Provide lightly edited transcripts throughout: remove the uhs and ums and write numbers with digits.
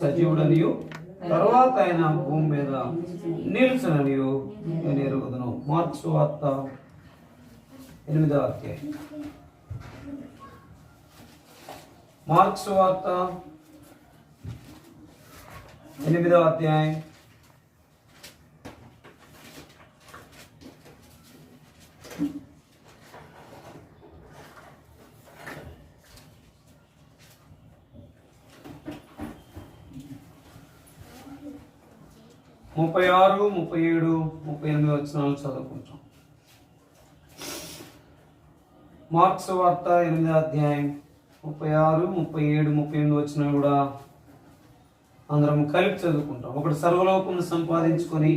సజీవుడనియు తర్వాత ఆయన భూమి మీద నిలుచుననియు నేను ఎరుగుదును. మార్క్స్ వార్త 8వ అధ్యాయం. మార్క్స్ వార్త 8వ అధ్యాయం 36, 37, 38 వచనాలు చదువుకుంటాం. మార్క్స్ వార్త 8వ అధ్యాయం 36, 37, 38 వచనాలు కూడా అందరం కలిపి చదువుకుంటాం. ఒకడు సర్వలోకమును సంపాదించుకొని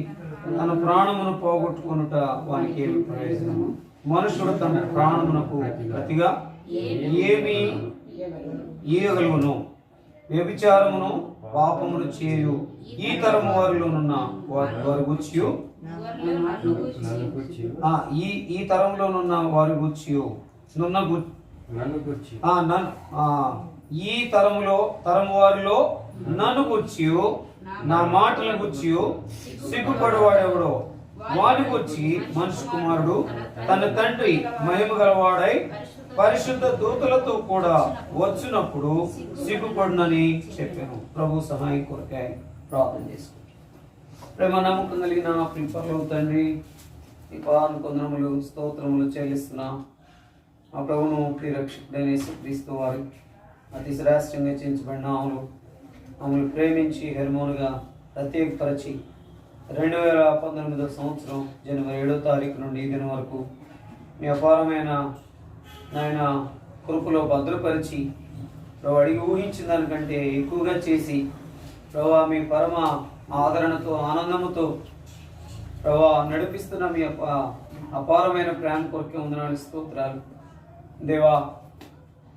తన ప్రాణమును పోగొట్టుకొనుట వానికి ఏమి ప్రయోజనము? మనుషుడు తన ప్రాణమునకు ప్రతిగా ఏమి ఇయ్యగలుగును? వ్యభిచారమును పాపమును చేయు ఈ తరము వారిలోనున్న వారి గుచ్చియు ఈ తరంలోనున్న వారి గుచ్చియు ఈ తరము వారిలో నన్ను గుచ్చియు నా మాటల గుచ్చియు సిగ్గుపడేవాడెవడో వాని గుచ్చి మనుష్య కుమారుడు తన తండ్రి మహిమ గలవాడై పరిశుద్ధ దూతలతో కూడా వచ్చినప్పుడు సిగ్గుపడునని చెప్పాను. ప్రభు సహాయం కొరకై ప్రార్థన చేసుకుంటాం. ప్రేమ నమ్మకం కలిగిన ప్రిపర్లు తండ్రి, ఈ పాదం కొందరములు స్తోత్రములు చెల్లిస్తున్నా. ఆ ప్రభును ప్రియరక్షకుడైన యేసుక్రీస్తు వారి అతి శ్రేష్టంగా చేయించబడిన మమ్మల్ని ప్రేమించి హెర్మోనుగా ప్రత్యేకపరిచి 2019 సంవత్సరం జనవరి 7వ తారీఖు నుండి ఈ దినం వరకు మీ అపారమైన నాయన కృపలో భద్రపరిచి ప్రభు అడిగి ఊహించిన దానికంటే ఎక్కువగా చేసి ప్రభు మీ పరమ ఆదరణతో ఆనందముతో ప్రభు నడిపిస్తున్న మీ అపారమైన ప్రేమ కొరకే వందనాలు స్తోత్రాలు. దేవా,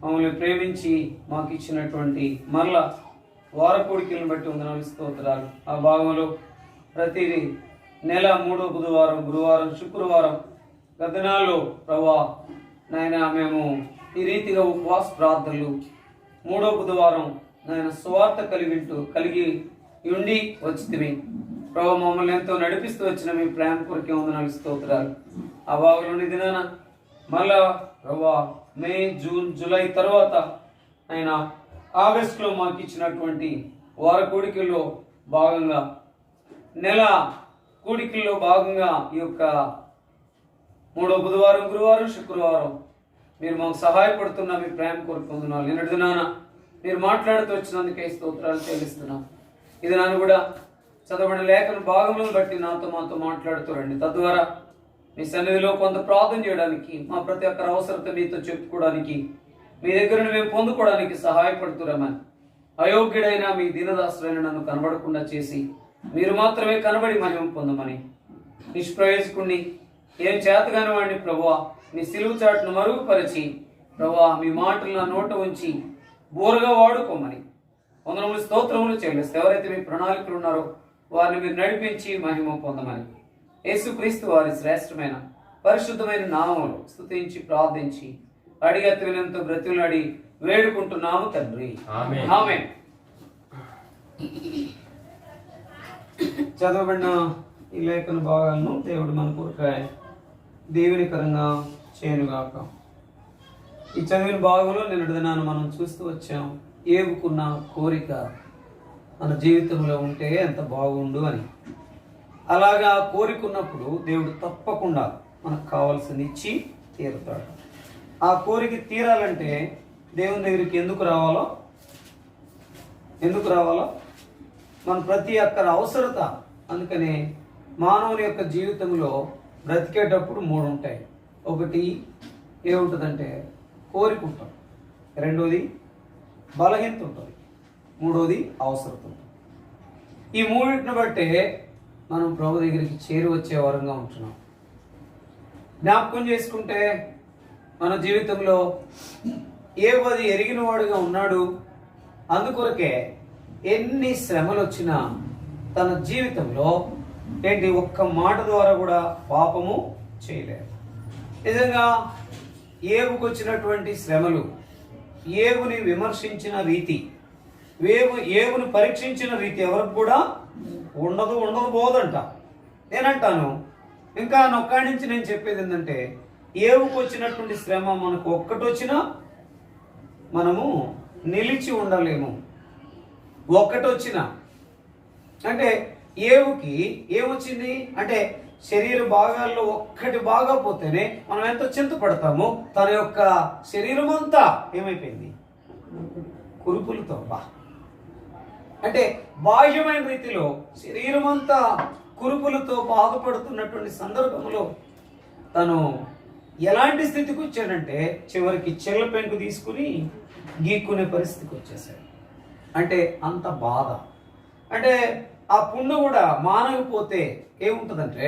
మమ్మల్ని ప్రేమించి మాకు ఇచ్చినటువంటి మరలా వారకోడికలను బట్టి వందనాలు స్తోత్రాలు. ఆ భాగంలో ప్రతి నెల 3వ బుధవారం, గురువారం, శుక్రవారం గతనాల్లో ప్రభా నాయన మేము ఈ రీతిగా ఉపవాస ప్రార్థనలు 3వ బుధవారం నాయన సువార్త కలిగి ఉండి వచ్చితిమి. ప్రభా మమ్మల్ని ఎంతో నడిపిస్తూ వచ్చిన మీ ప్రేమ కొరకే వందనాలు స్తోత్రాలు. ఆ భాగంలోని దినాన మళ్ళా ప్రభా మే, జూన్, జూలై తర్వాత ఆయన ఆగస్టులో మాకు ఇచ్చినటువంటి వార కోడికల్లో భాగంగా నెల కూడికల్లో భాగంగా ఈ యొక్క 3వ బుధవారం, గురువారం, శుక్రవారం మీరు మాకు సహాయపడుతున్నా మీ ప్రేమ కోరుకుంటున్నాను. నిన్నటి దినాన మీరు మాట్లాడుతూ వచ్చినందుకే స్తోత్రాలు చెల్లిస్తున్నాం. ఇది నన్ను కూడా చదవబడిన లేఖన భాగములను బట్టి మాతో మాట్లాడుతూ రండి. తద్వారా మీ సన్నిధిలో కొంత ప్రార్థన చేయడానికి, మా ప్రతి ఒక్కరి అవసరత మీతో చెప్పుకోవడానికి, మీ దగ్గర మేము పొందుకోవడానికి సహాయపడుతురమని, అయోగ్యుడైన మీ దీనదాసులైన నన్ను కనబడకుండా చేసి మీరు మాత్రమే కనబడి మహిమ పొందమని, నిష్ప్రయోజకుణ్ణి ఏం చేతగాని వాడిని ప్రభువా మీ సిలువు చాటును మరుగుపరిచి ప్రభువా మీ మాటలు నా నోట ఉంచి బోరుగా వాడుకోమని వందనములు స్తోత్రములు చెల్లిస్తే ఎవరైతే మీ ప్రణాళికలు ఉన్నారో వారిని మీరు నడిపించి మహిమ పొందమని యేసుక్రీస్తు వారి శ్రేష్టమైన పరిశుద్ధమైన నామములు స్తుతించి ప్రార్థించి అడిగి తినంతో బ్రతిమలాడి వేడుకుంటున్నాము తండ్రి, ఆమేన్. చదవబడిన ఈ లేఖన భాగాలను దేవుడు మన కొరకై దీవెనకరంగా చేయనుగాక. ఈ చదివిన భాగంలో నిన్నటి దినాన్ని మనం చూస్తూ వచ్చాం. ఏవుకున్న కోరిక మన జీవితంలో ఉంటే ఎంత బాగుండు అని. అలాగా కోరికున్నప్పుడు దేవుడు తప్పకుండా మనకు కావాల్సింది ఇచ్చి తీరుతాడు. ఆ కోరిక తీరాలంటే దేవుని దగ్గరికి ఎందుకు రావాలో మన ప్రతి ఒక్కరి అవసరత. అందుకనే మానవుని యొక్క జీవితంలో బ్రతికేటప్పుడు 3 ఉంటాయి. ఒకటి ఏముంటుందంటే కోరిక ఉంటుంది, రెండోది బలహీనత ఉంటుంది, మూడోది అవసరత ఉంటుంది. ఈ మూడింటిని బట్టే మనం ప్రభు దగ్గరికి చేరి వచ్చే వరంగా ఉంటున్నాం. జ్ఞాపకం చేసుకుంటే మన జీవితంలో ఏవది ఎరిగిన వాడుగా ఉన్నాడు. అందుకొరకే ఎన్ని శ్రమలు వచ్చినా తన జీవితంలో ఒక్క మాట ద్వారా కూడా పాపము చేయలేదు. నిజంగా ఏవుకు వచ్చినటువంటి శ్రమలు, ఏవుని విమర్శించిన రీతి, ఏవును పరీక్షించిన రీతి ఎవరికి కూడా ఉండదు పోదంట. నేనంటాను, ఇంకా నొక్కడి నుంచి నేను చెప్పేది ఏంటంటే, ఏవుకు వచ్చినటువంటి శ్రమ మనకు ఒక్కటి వచ్చినా మనము నిలిచి ఉండలేము. ఒక్కటి వచ్చినా అంటే ఏవుకి ఏమొచ్చింది అంటే శరీర భాగాల్లో ఒక్కటి బాగా పోతేనే మనం ఎంతో చింతపడతాము. తన యొక్క శరీరం అంతా ఏమైపోయింది? కురుపులతో. అంటే బాహ్యమైన రీతిలో శరీరం అంతా కురుపులతో బాధపడుతున్నటువంటి సందర్భంలో తను ఎలాంటి స్థితికి వచ్చాడంటే చివరికి చెల్ల పెంకు తీసుకుని గీక్కునే పరిస్థితికి వచ్చేసాడు. అంటే అంత బాధ. అంటే ఆ పుండు కూడా మానకపోతే ఏముంటుందంటే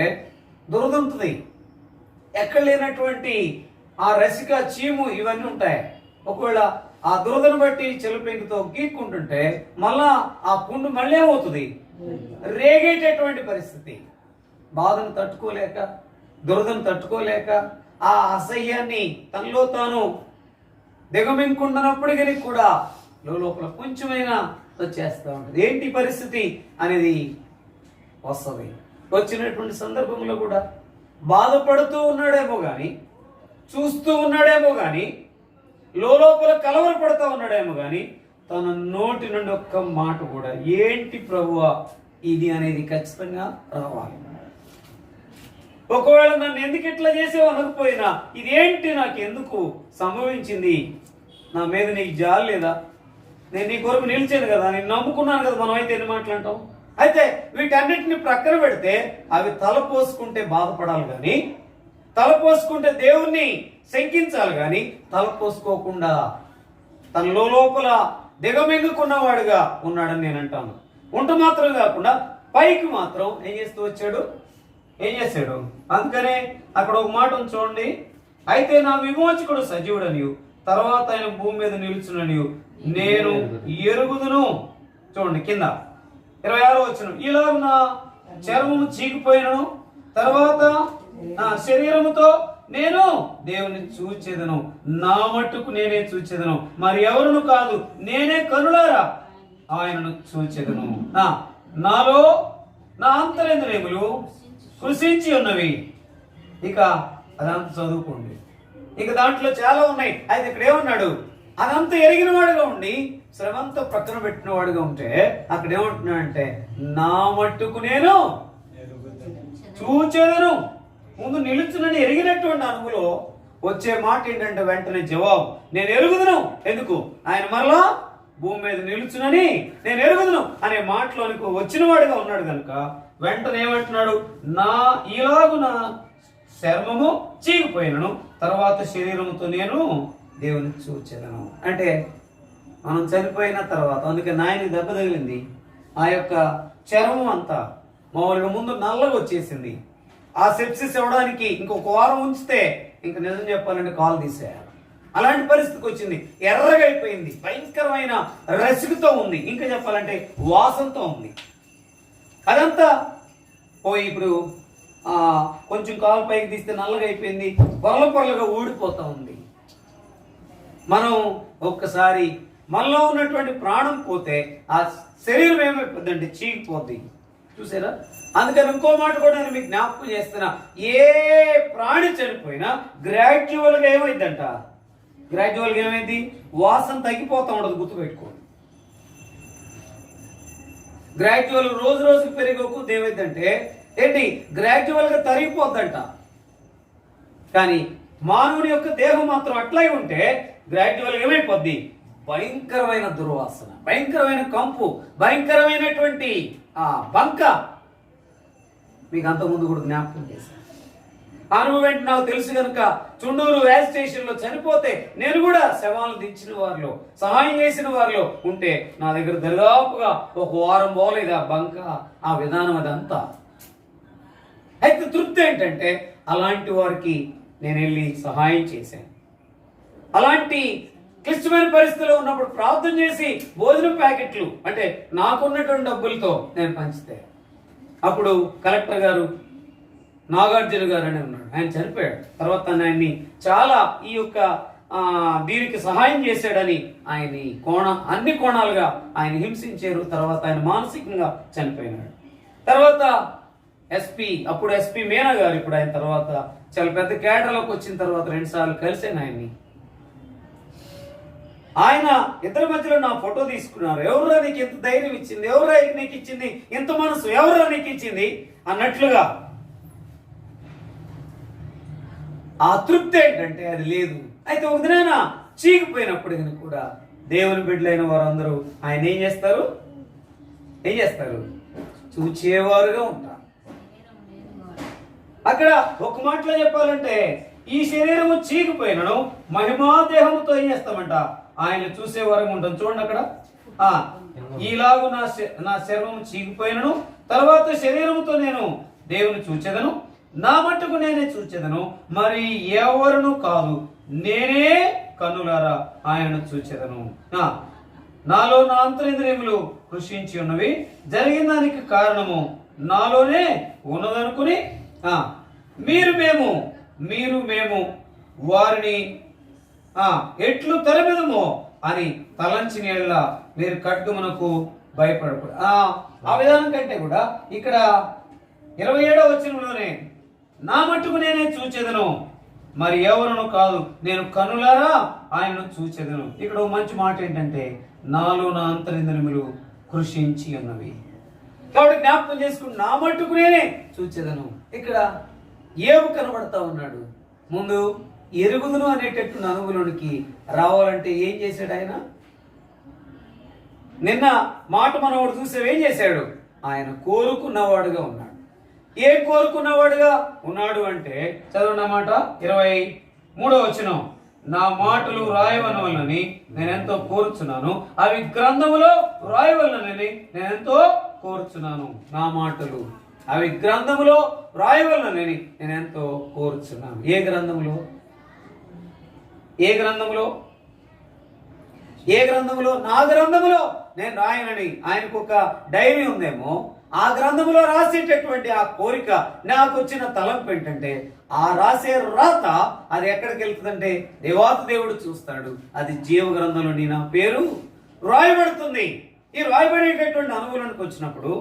దురదుంటుంది. ఎక్కడ లేనటువంటి ఆ రసిక, చీము ఇవన్నీ ఉంటాయి. ఒకవేళ ఆ దురదను బట్టి చెలుపెంకుతో గీక్కుంటుంటే మళ్ళా ఆ పుండు మళ్ళీ ఏమవుతుంది? రేగేటటువంటి పరిస్థితి. బాధను తట్టుకోలేక, దురదను తట్టుకోలేక, ఆ అసహ్యాన్ని తనలో తాను దిగమింగుకుంటున్నప్పటికీ కూడా లోపల కొంచెమైనా వచ్చేస్తూ ఉంటుంది. ఏంటి పరిస్థితి అనేది వస్తుంది. వచ్చినటువంటి సందర్భంలో కూడా బాధపడుతూ ఉన్నాడేమో కానీ, చూస్తూ ఉన్నాడేమో కానీ, లోపల కలవరపడుతూ ఉన్నాడేమో కానీ, తన నోటి నుండి ఒక్క మాట కూడా ఏంటి ప్రభువా ఇది అనేది ఖచ్చితంగా రావాలి. ఒకవేళ నన్ను ఎందుకు ఇట్లా చేసావు అనకపోయినా, ఇదేంటి నాకు ఎందుకు సంభవించింది, నా మీద నీకు జాలి లేదా, నేను నీ కొరకు నిలిచాను కదా, నేను నమ్ముకున్నాను కదా, మనం అయితే ఎన్ని మాట్లాడటం. అయితే వీటన్నిటిని ప్రక్కన పెడితే అవి తలపోసుకుంటే బాధపడాలి కానీ, తలపోసుకుంటే దేవుణ్ణి శంకించాలి కానీ, తలపోసుకోకుండా తన లోపల దిగమింగుకున్నవాడుగా ఉన్నాడని నేను అంటాను. ఉంట మాత్రం కాకుండా పైకి మాత్రం ఏం చేశాడు. అందుకనే అక్కడ ఒక మాట చూడండి, అయితే నా విమోచకుడు సజీవుడనియు తర్వాత ఆయన భూమి మీద నిలుచుననియు నేను ఎరుగుదును. చూడండి కింద 26వ వచనం, ఇలా నా చర్మము చీకిపోయినను తర్వాత నా శరీరముతో నేను దేవుని చూచెదను, నా మట్టుకు నేనే చూచెదను, మరి ఎవరును కాదు, నేనే కనులారా ఆయనను చూచెదను. నాలో నా అంతరేంద్రియములు కృషించి ఉన్నవి. ఇక అదంతా చదువుకోండి. ఇక దాంట్లో చాలా ఉన్నాయి. అయితే ఇక్కడ ఏమన్నాడు? అదంతా ఎరిగిన వాడుగా ఉండి శ్రమంతా ప్రక్కన పెట్టిన వాడుగా ఉంటే అక్కడ ఏమంటున్నాడంటే నా మట్టుకు నేను చూచెదను. ముందు నిలుచునని ఎరిగినటువంటి అనుభవంలో వచ్చే మాట ఏంటంటే వెంటనే జవాబు నేను ఎరుగుదును. ఎందుకు? ఆయన మరలా భూమి మీద నిలుచునని నేను ఎరుగుదును అనే మాటలోనికి వచ్చిన వాడుగా ఉన్నాడు కనుక వెంటనే ఏమంటున్నాడు? ఇలాగున చర్మము చీకిపోయినను తర్వాత శరీరముతో నేను దేవుని చూచెదను. అంటే మనం చనిపోయిన తర్వాత, అందుకే నాయని దెబ్బ తగిలింది, ఆ యొక్క చర్మం అంతా మామూలుగా ముందు నల్లగా వచ్చేసింది. ఆ సెప్సిస్ ఇవ్వడానికి ఇంకొక వారం ఉంచితే ఇంక నిజం చెప్పాలంటే కాలు తీసేయాలి. అలాంటి పరిస్థితికి వచ్చింది. ఎర్రగా అయిపోయింది, భయంకరమైన రసికతో ఉంది, ఇంకా చెప్పాలంటే వాసనతో ఉంది. అదంతా పోయి ఇప్పుడు కొంచెం కాలు పైకి తీస్తే నల్లగా అయిపోయింది, పొరలుగా ఊడిపోతా ఉంది. మనం ఒక్కసారి మనలో ఉన్నటువంటి ప్రాణం పోతే ఆ శరీరం ఏమైపోద్దంటే చీకిపోద్ది. చూసారా? అందుకని ఇంకో మాట కూడా నేను మీకు జ్ఞాపకం చేస్తున్నా, ఏ ప్రాణి చనిపోయినా గ్రాడ్యువల్గా ఏమైందంట? గ్రాడ్యువల్గా ఏమైంది? వాసన తగ్గిపోతా ఉండదు, గుర్తుపెట్టుకోండి. గ్రాడ్యువల్ రోజు రోజుకు పెరిగోకు ఏమైందంటే ఏంటి? గ్రాడ్యువల్గా తరిగిపోద్దంట. కానీ మానవుని యొక్క దేహం మాత్రం అట్లయి ఉంటే గ్రాడ్యువల్గా ఏమైపోద్ది? భయంకరమైన దుర్వాసన, భయంకరమైన కంపు, భయంకరమైనటువంటి బంక. మీకు అంతకుముందు కూడా జ్ఞాపకం చేశాను. అనుభవం ఏంటి నాకు తెలుసు కనుక చుండూరు వ్యాస్ స్టేషన్లో చనిపోతే నేను కూడా శవాలను దించిన వారిలో, సహాయం చేసిన వారిలో ఉంటే నా దగ్గర దరిదాపుగా ఒక వారం పోలేదు ఆ బంక, ఆ విధానం అదంతా. అయితే తృప్తి ఏంటంటే అలాంటి వారికి నేను వెళ్ళి సహాయం చేశాను. అలాంటి క్లిష్టమైన పరిస్థితిలో ఉన్నప్పుడు ప్రార్థన చేసి భోజనం ప్యాకెట్లు అంటే నాకున్నటువంటి డబ్బులతో నేను పంచితే అప్పుడు కలెక్టర్ గారు నాగార్జున గారు అని ఉన్నాడు, ఆయన చనిపోయాడు. తర్వాత ఆయన్ని చాలా ఈ యొక్క దీనికి సహాయం చేశాడని ఆయన్ని అన్ని కోణాలుగా ఆయన హింసించారు. తర్వాత ఆయన మానసికంగా చనిపోయినాడు. తర్వాత అప్పుడు ఎస్పీ మీనా గారు ఇప్పుడు ఆయన తర్వాత చాలా పెద్ద కేడర్లోకి వచ్చిన తర్వాత 2 సార్లు కలిసాను ఆయన్ని. ఆయన ఇద్దరి మధ్యలో నా ఫోటో తీసుకున్నారు. ఎవరురా నీకు ఇంత ధైర్యం ఇచ్చింది, ఎవరురా నీకు ఇచ్చింది ఇంత మనసు, ఎవరురా నీకు ఇచ్చింది అన్నట్లుగా. ఆ తృప్తి ఏంటంటే అది లేదు. అయితే ఒక దినాన చీకిపోయినప్పటికీ కూడా దేవుని బిడ్డలైన వారందరూ ఆయన ఏం చేస్తారు చూచేవారుగా ఉంటారు. అక్కడ ఒక మాటలో చెప్పాలంటే ఈ శరీరము చీకిపోయినను మహిమా దేహముతో ఏం చేస్తామంట ఆయన చూసేవారుగా ఉంటాం. చూడండి అక్కడ ఈలాగు నా శరీరము చీకిపోయినను తర్వాత శరీరముతో నేను దేవుని చూచెదను, నా మట్టుకు నేనే చూచెదను, మరి ఎవరును కాదు, నేనే కన్నులారా ఆయనను చూచెదను. నాలో నా అంతరింద్రియములు కృషించి ఉన్నవి, జరిగిన దానికి కారణము నాలోనే ఉన్నదనుకుని మీరు మేము వారిని ఎట్లు తరమెదమో అని తలంచిన యెడల మీరు ఖడ్గమునకు భయపడకూడదు. ఆ విధానం కంటే కూడా ఇక్కడ 27వ వచనంలోనే నా మట్టుకు నేనే చూచెదను, మరి ఎవరును కాదు, నేను కన్నులారా ఆయనను చూచెదను. ఇక్కడ మంచి మాట ఏంటంటే నాలో నా అంతరింద్రియములు కృషించి ఉన్నవి. కాబట్టి జ్ఞాపకం చేసుకుని నా మట్టుకు నేనే చూచెదను. ఇక్కడ ఏవు కనబడతా ఉన్నాడు. ముందు ఎరుగుదును అనేటటువంటి అనుభవంలోనికి రావాలంటే ఏం చేశాడు ఆయన? నిన్న మాట మనవాడు చూసే ఏం చేశాడు? ఆయన కోరుకున్నవాడుగా ఉన్నాడు. ఏ కోరుకున్నవాడుగా ఉన్నాడు అంటే చదవండి మాట 23వ వచనం. నా మాటలు రాయవలనని నేనెంతో కోరుచున్నాను, అవి గ్రంథములో రాయవలనని నేనెంతో కోరుచున్నాను. నా మాటలు అవి గ్రంథములో రాయవలనని నేనెంతో కోరుచున్నాను. ఏ గ్రంథములో నా గ్రంథములో నేను రాయనని ఆయనకు ఒక డైరీ ఉందేమో. ఆ గ్రంథములో రాసేటటువంటి ఆ కోరిక, నాకు వచ్చిన తలంపు ఏంటంటే ఆ రాసే రాత అది ఎక్కడికి వెళ్తుందంటే దేవాతి దేవుడు చూస్తాడు. అది జీవ గ్రంథంలో నా పేరు రాయబడుతుంది. ఈ రాయబడేటటువంటి అనుభవానికి వచ్చినప్పుడు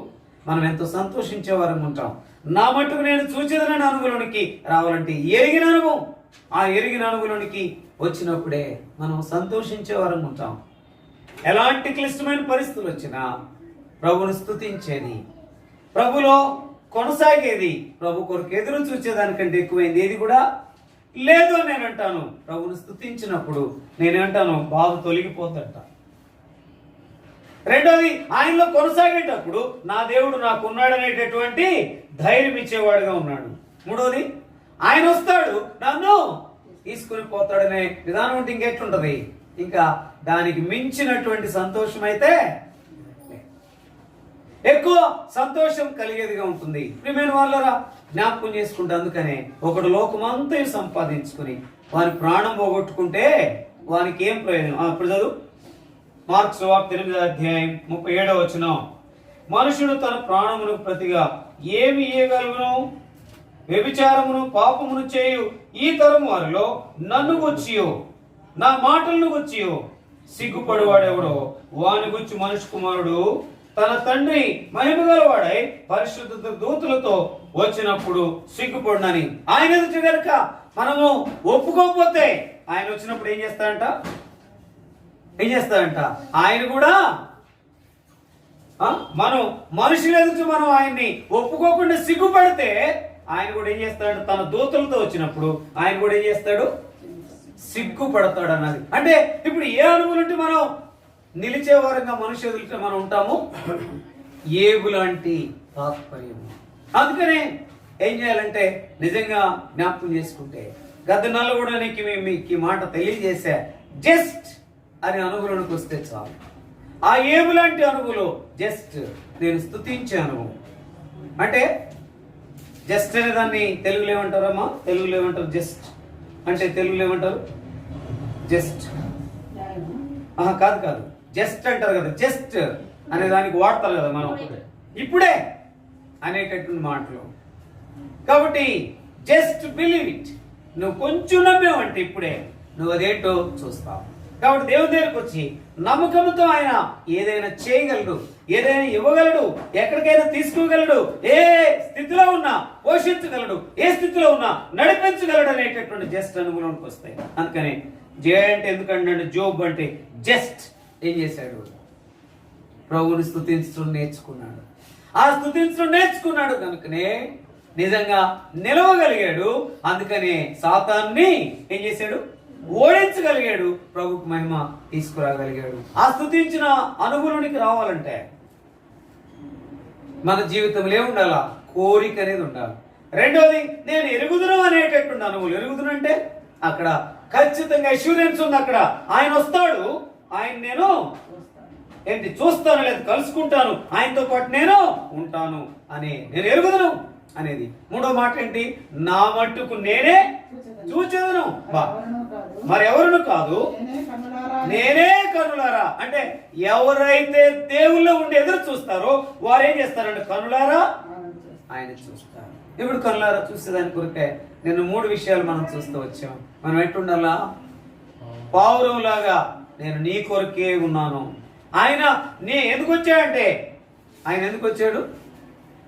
మనం ఎంతో సంతోషించే వారం ఉంటాం. నా మట్టుకు నేను చూచేదనని అనుభవానికి రావాలంటే ఎరిగిన అనుభవం, ఆ ఎరిగిన అనుభవానికి వచ్చినప్పుడే మనం సంతోషించే వారం ఉంటాం. ఎలాంటి క్లిష్టమైన పరిస్థితులు వచ్చినా ప్రభుని స్తుతించేది, ప్రభులో కొనసాగేది, ప్రభు కొరకు ఎదురు చూచేదానికంటే ఎక్కువైంది ఏది కూడా లేదు అని నేను అంటాను. ప్రభుని స్తుతించినప్పుడు నేనేంటాను బాధ తొలగిపోతుంట. రెండోది, ఆయనలో కొనసాగేటప్పుడు నా దేవుడు నాకున్నాడు అనేటటువంటి ధైర్యం ఇచ్చేవాడుగా ఉన్నాడు. మూడోది, ఆయన వస్తాడు నన్ను తీసుకుని పోతాడనే విధానం ఉంటే ఇంకెట్లుంటది? ఇంకా దానికి మించినటువంటి సంతోషం అయితే ఎక్కువ సంతోషం కలిగేదిగా ఉంటుంది. ప్రియమైన వాళ్ళరా జ్ఞాపకం చేసుకుంటే అందుకనే ఒకడు లోకమంతా సంపాదించుకుని వారి ప్రాణం పోగొట్టుకుంటే వానికి ఏం ప్రయోజనం? ఇప్పుడు చదువు మార్కు సువార్త 8వ అధ్యాయం 37వ వచనం. మనుషుడు తన ప్రాణమును ప్రతిగా ఏమి ఇయ్యగలుగును? వ్యభిచారమును పాపమును చేయు ఈ తరం వారిలో నన్ను గుచ్చియో నా మాటలను గుచ్చియో సిగ్గుపడివాడెవడో వాని గుచ్చి మనుష్య కుమారుడు తన తండ్రి మహిమ గలవాడై పరిశుద్ధ దూతలతో వచ్చినప్పుడు సిగ్గుపడినని. ఆయన ఎదుట గనుక మనము ఒప్పుకోకపోతే ఆయన వచ్చినప్పుడు ఏం చేస్తాడంట? ఆయన కూడా మనం మనుషులు ఎదుట మనం ఆయన్ని ఒప్పుకోకుండా సిగ్గుపడితే ఆయన కూడా ఏం చేస్తాడు? తన దూతలతో వచ్చినప్పుడు ఆయన కూడా ఏం చేస్తాడు? సిగ్గుపడతాడు అన్నది. అంటే ఇప్పుడు ఏ అనుభవం ఉంటే మనం నిలిచే వారంగా మనుషు ఎదుట మనం ఉంటాము? ఏగు లాంటి తాత్పర్యం. అందుకనే ఏం చేయాలంటే నిజంగా జ్ఞాపకం చేసుకుంటే గత నెల కూడా మీకు మాట తెలియజేసా. జస్ట్ అనే అనుభవానికి వస్తే చాలు. ఆ ఏగు లాంటి అనుభవం జస్ట్ నేను స్తుతించే అనుభవం. అంటే జస్ట్ అనే దాన్ని తెలుగులో ఏమంటారమ్మా? తెలుగులో ఏమంటారు? జస్ట్ అంటే తెలుగులో ఏమంటారు? జస్ట్ కాదు జస్ట్ అంటారు కదా. జస్ట్ అనే దానికి వాడతారు కదా మనం ఇప్పుడే అనేటటువంటి మాటలు. కాబట్టి జస్ట్ బిలీవ్ ఇట్. నువ్వు కొంచెం నమ్మేవంటే ఇప్పుడే నువ్వు అదేంటో చూస్తావు. కాబట్టి దేవుని దగ్గరికి వచ్చి నమ్మకంతో ఆయన ఏదైనా చేయగలడు, ఏదైనా ఇవ్వగలడు, ఎక్కడికైనా తీసుకోగలడు, ఏ స్థితిలో ఉన్నా పోషించగలడు, ఏ స్థితిలో ఉన్నా నడిపించగలడు అనేటటువంటి జస్ట్ అనుభవంలోకి వస్తాయి. అందుకని జే అంటే ఎందుకంటే జోబ్ అంటే జస్ట్ ఏం చేశాడు? ప్రభువుని స్తుతించడం నేర్చుకున్నాడు. ఆ స్తుతించడం నేర్చుకున్నాడు కనుకనే నిజంగా నిలవగలిగాడు. అందుకనే సాతాన్ని ఏం చేశాడు? ఓడించగలిగాడు. ప్రభుకు మహిమ తీసుకురాగలిగాడు. ఆ స్తుతించిన అనుభవానికి రావాలంటే మన జీవితంలో ఏముండాలా? కోరిక అనేది ఉండాలి. రెండోది, నేను ఎరుగుదును అనేటటువంటి అనుభవం. ఎరుగుదును అంటే అక్కడ ఖచ్చితంగా అష్యూరెన్స్ ఉంది. అక్కడ ఆయన వస్తాడు, ఆయన నేను ఏంటి చూస్తాను, లేదు కలుసుకుంటాను, ఆయనతో పాటు నేను ఉంటాను అనే నేను ఎరుగుదును అనేది. మూడో మాట ఏంటి? నా మట్టుకు నేనే చూచెదను, మరి ఎవరును కాదు, నేనే కనులారా. అంటే ఎవరైతే దేవుల్లో ఉండి ఎదురు చూస్తారో వారు ఏం చేస్తారంటే కనులారా ఆయన చూస్తారు. ఇప్పుడు కనులారా చూసేదాని కొరకే నేను 3 విషయాలు మనం చూస్తూ వచ్చాం. మనం ఎట్టుండాలా? పావురంలాగా నేను నీ కొరకే ఉన్నాను. ఆయన ఎందుకు వచ్చాడంటే, ఆయన ఎందుకు వచ్చాడు?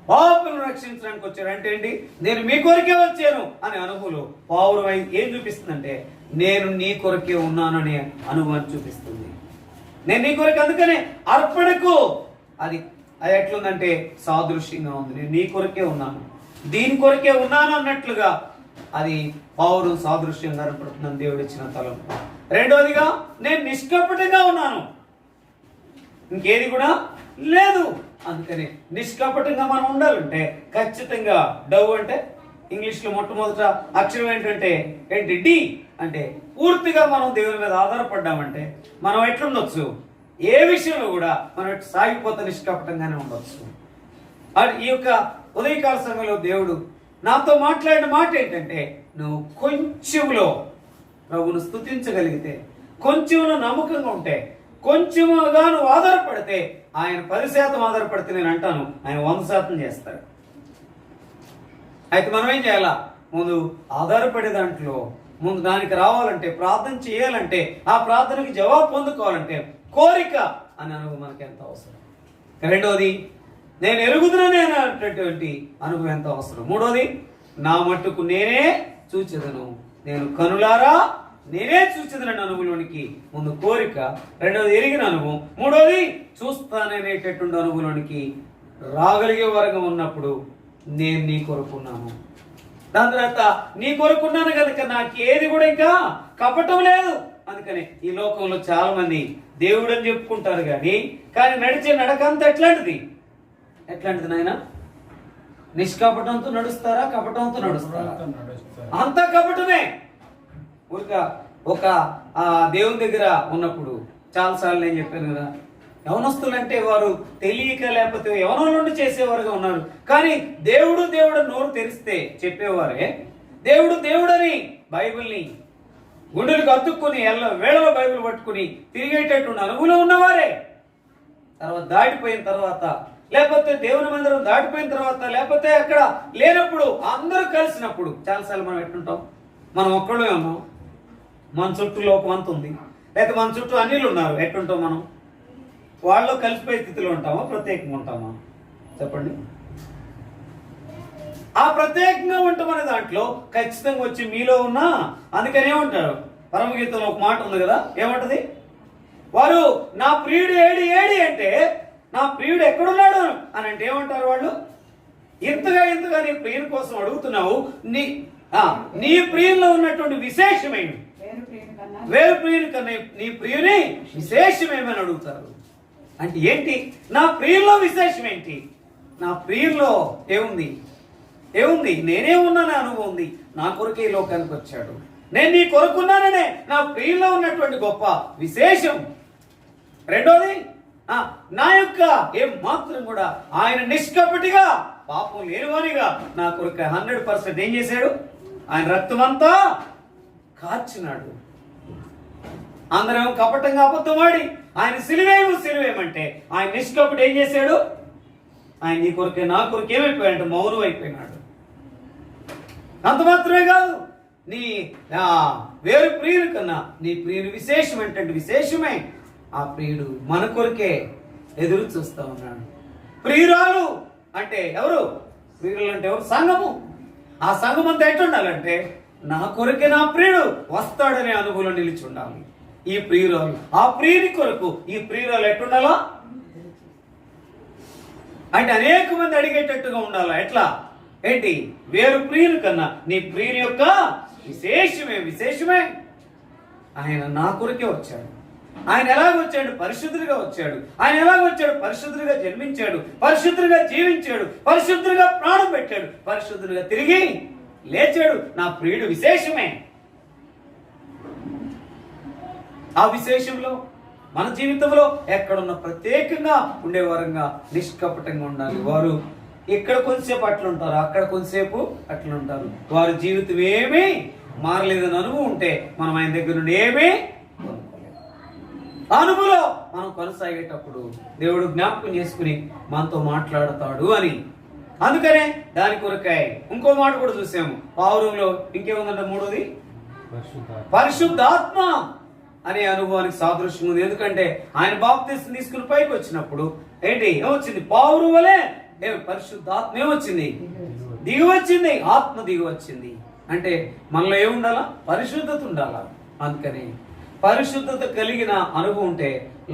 పాపులను రక్షించడానికి వచ్చాడు. అంటే ఏంటి? నేను మీ కొరకే వచ్చాను అనే అనుభవం పావురం ఏం చూపిస్తుందంటే నేను నీ కొరకే ఉన్నాననే అనుభవాన్ని చూపిస్తుంది. నేను నీ కొరకే, అందుకనే అర్పణకు అది ఎట్లుందంటే సాదృశ్యంగా ఉంది. నేను నీ కొరకే ఉన్నాను, దీని కొరకే ఉన్నాను అన్నట్లుగా అది పావురం సాదృశ్యంగా కనపడుతుందని దేవుడు ఇచ్చిన తలం. రెండోదిగా నేను నిష్కపటంగా ఉన్నాను, ఇంకేది కూడా లేదు. అందుకని నిష్కపటంగా మనం ఉండాలంటే ఖచ్చితంగా డవ్ అంటే ఇంగ్లీష్లో మొట్టమొదట అక్షరం ఏంటంటే డి అంటే పూర్తిగా మనం దేవుని మీద ఆధారపడ్డామంటే మనం ఎట్లుండొచ్చు? ఏ విషయంలో కూడా మనం సాగిపోతే నిష్కపటంగానే ఉండొచ్చు. ఈ యొక్క ఉదయకాల సమయంలో దేవుడు నాతో మాట్లాడిన మాట ఏంటంటే, నువ్వు కొంచెంలో ప్రభువును స్తుతించగలిగితే, కొంచెంలో నమ్మకంగా ఉంటే, కొంచెముగా నువ్వు ఆధారపడితే, ఆయన 10% ఆధారపడితే నేను అంటాను ఆయన 100% చేస్తాడు. అయితే మనం ఏం చేయాలా? ముందు ఆధారపడే దాంట్లో ముందు దానికి రావాలంటే, ప్రార్థన చేయాలంటే, ఆ ప్రార్థనకి జవాబు పొందుకోవాలంటే కోరిక అని అనుభవం మనకి ఎంత అవసరం. రెండోది, నేను ఎరుగుదునని అనేటటువంటి అనుభవం ఎంత అవసరం. మూడోది, నా మట్టుకు నేనే చూచెదను, నేను కనులారా నేనే చూచెదనని అనుభవంలోనికి ముందు కోరిక, రెండోది ఎరిగిన అనుభవం, మూడోది చూస్తాననేటటువంటి అనుభవంలోనికి రాగలిగే వరకు ఉన్నప్పుడు నేను నీ కొరకున్నాను. దాని తర్వాత నీ కొరకున్నాను కనుక నాకు ఏది కూడా ఇంకా కపటం లేదు. అందుకని ఈ లోకంలో చాలా మంది దేవుడు అని చెప్పుకుంటారు కానీ నడిచే నడకంతా ఎట్లాంటిది నాయన? నిష్కపటంతో నడుస్తారా, కపటంతో నడుస్తారా? అంతా కపటమే. ఒక దేవుని దగ్గర ఉన్నప్పుడు చాలాసార్లు నేను చెప్పాను కదా, యవనస్తులంటే వారు తెలియక లేకపోతే యవనం నుండి చేసేవారుగా ఉన్నారు. కానీ దేవుడు నోరు తెరిస్తే చెప్పేవారే. దేవుడని బైబిల్ని గుండెలకు అతుక్కుని వేళలో బైబిల్ పట్టుకుని తిరిగేటటువంటి అనుభవం ఉన్నవారే. తర్వాత దాటిపోయిన తర్వాత, లేకపోతే దేవుని మందిరం దాటిపోయిన తర్వాత, లేకపోతే అక్కడ లేనప్పుడు, అందరూ కలిసినప్పుడు చాలాసార్లు మనం ఎట్టుంటాం? మనం ఒక్కడే ఉన్నాం, మన చుట్టూ లోకమంత ఉంది, లేకపోతే మన చుట్టూ అన్యులు ఉన్నారు. ఎట్టుంటాం మనం? వాళ్ళు కలిసిపోయే స్థితిలో ఉంటామా, ప్రత్యేకంగా ఉంటామా? చెప్పండి. ఆ ప్రత్యేకంగా ఉంటామనే దాంట్లో ఖచ్చితంగా వచ్చి మీలో ఉన్నా. అందుకని ఏమంటారు? పరమగీతంలో ఒక మాట ఉంది కదా, ఏమంటది? వారు నా ప్రియుడు ఏడి అంటే, నా ప్రియుడు ఎక్కడున్నాడు అని అంటే ఏమంటారు వాళ్ళు? ఇంతగా నీ ప్రియుని కోసం అడుగుతున్నావు, నీ ప్రియుల్లో ఉన్నటువంటి విశేషమైన వేరు ప్రియుని కన్నా నీ ప్రియుని విశేషమేమని అడుగుతారు. అంటే ఏంటి? నా ప్రియుల్లో విశేషం ఏంటి? నా ప్రియుల్లో ఏముంది? నేనే ఉన్నాననే అనుభవం ఉంది. నా కొరకే ఈ లోకానికి వచ్చాడు, నేను నీ కొరకున్నాననే నా ప్రియుల్లో ఉన్నటువంటి గొప్ప విశేషం. రెండోది, నా యొక్క ఏం మాత్రం కూడా ఆయన నిష్కపటిగా పాపం లేనివానిగా నా కొరకు 100% ఏం చేశాడు? ఆయన రక్తమంతా కార్చినాడు. అందరం కపటంగా అబద్ధమాడి ఆయన సిలువేమంటే ఆయన నిష్కపటి ఏం చేశాడు? ఆయన నీ కొరకే నా కొరకు ఏమైపోయాడంటే మౌనం అయిపోయినాడు. అంత మాత్రమే కాదు, నీ వేరు ప్రియుని కన్నా నీ ప్రియుని విశేషం ఏంటంటే విశేషమే. ఆ ప్రియుడు మన కొరకే ఎదురు చూస్తూ ఉన్నాడు. ప్రియురాలు అంటే ఎవరు? ప్రియులు అంటే ఎవరు? సంఘము. ఆ సంఘం అంతా ఎట్లుండాలంటే నా కొరకే నా ప్రియుడు వస్తాడనే అనుభవం నిలిచి ఉండాలి ఈ ప్రియురాలు. ఆ ప్రియుని కొరకు ఈ ప్రియురాలు ఎట్లుండాలా అంటే అనేక మంది అడిగేటట్టుగా ఉండాలా. ఎట్లా ఏంటి? వేరు ప్రియుని కన్నా నీ ప్రియుని యొక్క విశేషమే. ఆయన నా కొరకే వచ్చాడు. ఆయన ఎలాగొచ్చాడు? పరిశుద్ధుడిగా వచ్చాడు. ఆయన ఎలాగొచ్చాడు? పరిశుద్ధుడిగా జన్మించాడు, పరిశుద్ధుడిగా జీవించాడు, పరిశుద్ధుడిగా ప్రాణం పెట్టాడు, పరిశుద్ధుడిగా తిరిగి లేచాడు. నా ప్రియుడు విశేషమే. ఆ విశేషంలో మన జీవితంలో ఎక్కడున్న ప్రత్యేకంగా ఉండేవారంగా నిష్కపటంగా ఉండాలి. వారు ఇక్కడ కొంతసేపు అట్లుంటారు, అక్కడ కొంతసేపు అట్లుంటారు. వారి జీవితం ఏమీ మారలేదని అనుభవం ఉంటే మనం ఆయన దగ్గర నుండి ఏమీ అనుభవంలో మనం కొనసాగేటప్పుడు దేవుడు జ్ఞాపకం చేసుకుని మనతో మాట్లాడతాడు అని. అందుకనే దాని కొరకాయ ఇంకో మాట కూడా చూసాము. పావురంలో ఇంకేముందంటే మూడోది పరిశుద్ధాత్మ అనే అనుభవానికి సాదృశ్యం ఉంది. ఎందుకంటే ఆయన బాప్తిస్మం తీసుకుని పైకి వచ్చినప్పుడు ఏంటి ఏమొచ్చింది? పావురం వలె పరిశుద్ధాత్మ ఏమొచ్చింది? దిగి వచ్చింది. ఆత్మ దిగి వచ్చింది. అంటే మనలో ఏముండాలా? పరిశుద్ధత ఉండాలా. అందుకని పరిశుద్ధత కలిగిన అనుభవం ఉంటే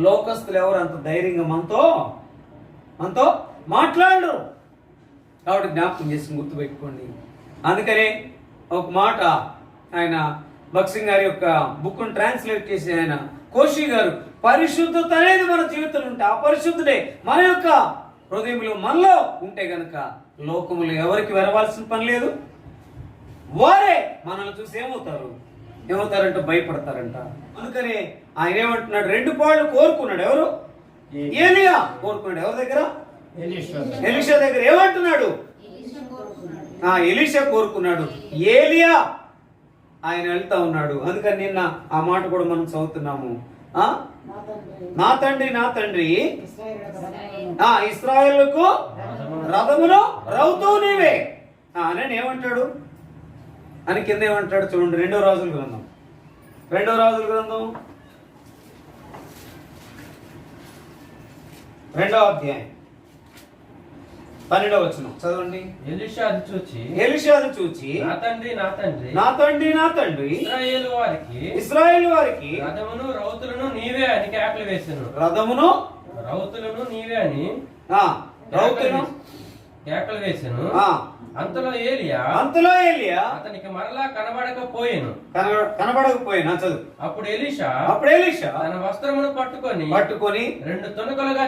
లోకస్తులు ఎవరు అంత ధైర్యంగా మనతో మాట్లాడరు. కాబట్టి జ్ఞాపకం చేసి గుర్తుపెట్టుకోండి. అందుకనే ఒక మాట ఆయన భక్సింగ్ గారి యొక్క బుక్ ట్రాన్స్లేట్ చేసి ఆయన కోషి గారు, పరిశుద్ధత అనేది మన జీవితంలో ఉంటే ఆ పరిశుద్ధుడే మన యొక్క హృదయంలో మనలో ఉంటే గనక లోకములు ఎవరికి వెరవాల్సిన పని లేదు. వారే మనల్ని చూసి ఏమవుతారంట? భయపడతారంట. అందుకని ఆయన ఏమంటున్నాడు? 2 పాళ్ళు కోరుకున్నాడు. ఎవరు? ఏలియా కోరుకున్నాడు. ఎవరి దగ్గర? ఎలీషా దగ్గర. ఏమంటున్నాడు? ఎలీషా కోరుకున్నాడు. ఏలియా ఆయన వెళ్తా ఉన్నాడు. అందుకని నిన్న ఆ మాట కూడా మనం చదువుతున్నాము. నా తండ్రి ఇశ్రాయేలుకు రథమును రౌతు నీవే అని ఏమంటాడు అని కింద ఏమంటాడు చూడండి. 2వ రాజుల గ్రంథం 2వ అధ్యాయం 12వ వచనం చదవండి. ఎలీషా అది చూచి నా తండ్రి ఇశ్రాయేలు వారికి రథమును రౌతులను నీవే అని కేకలు వేసెను. రథమును రౌతులను నీవే అని కేకలు వేసెను. అంతలో ఏలియా అతనికి మరలా కనబడకపోయాను. చదువు. అప్పుడు ఎలీషా తన వస్త్రమును పట్టుకొని 2 తునకలుగా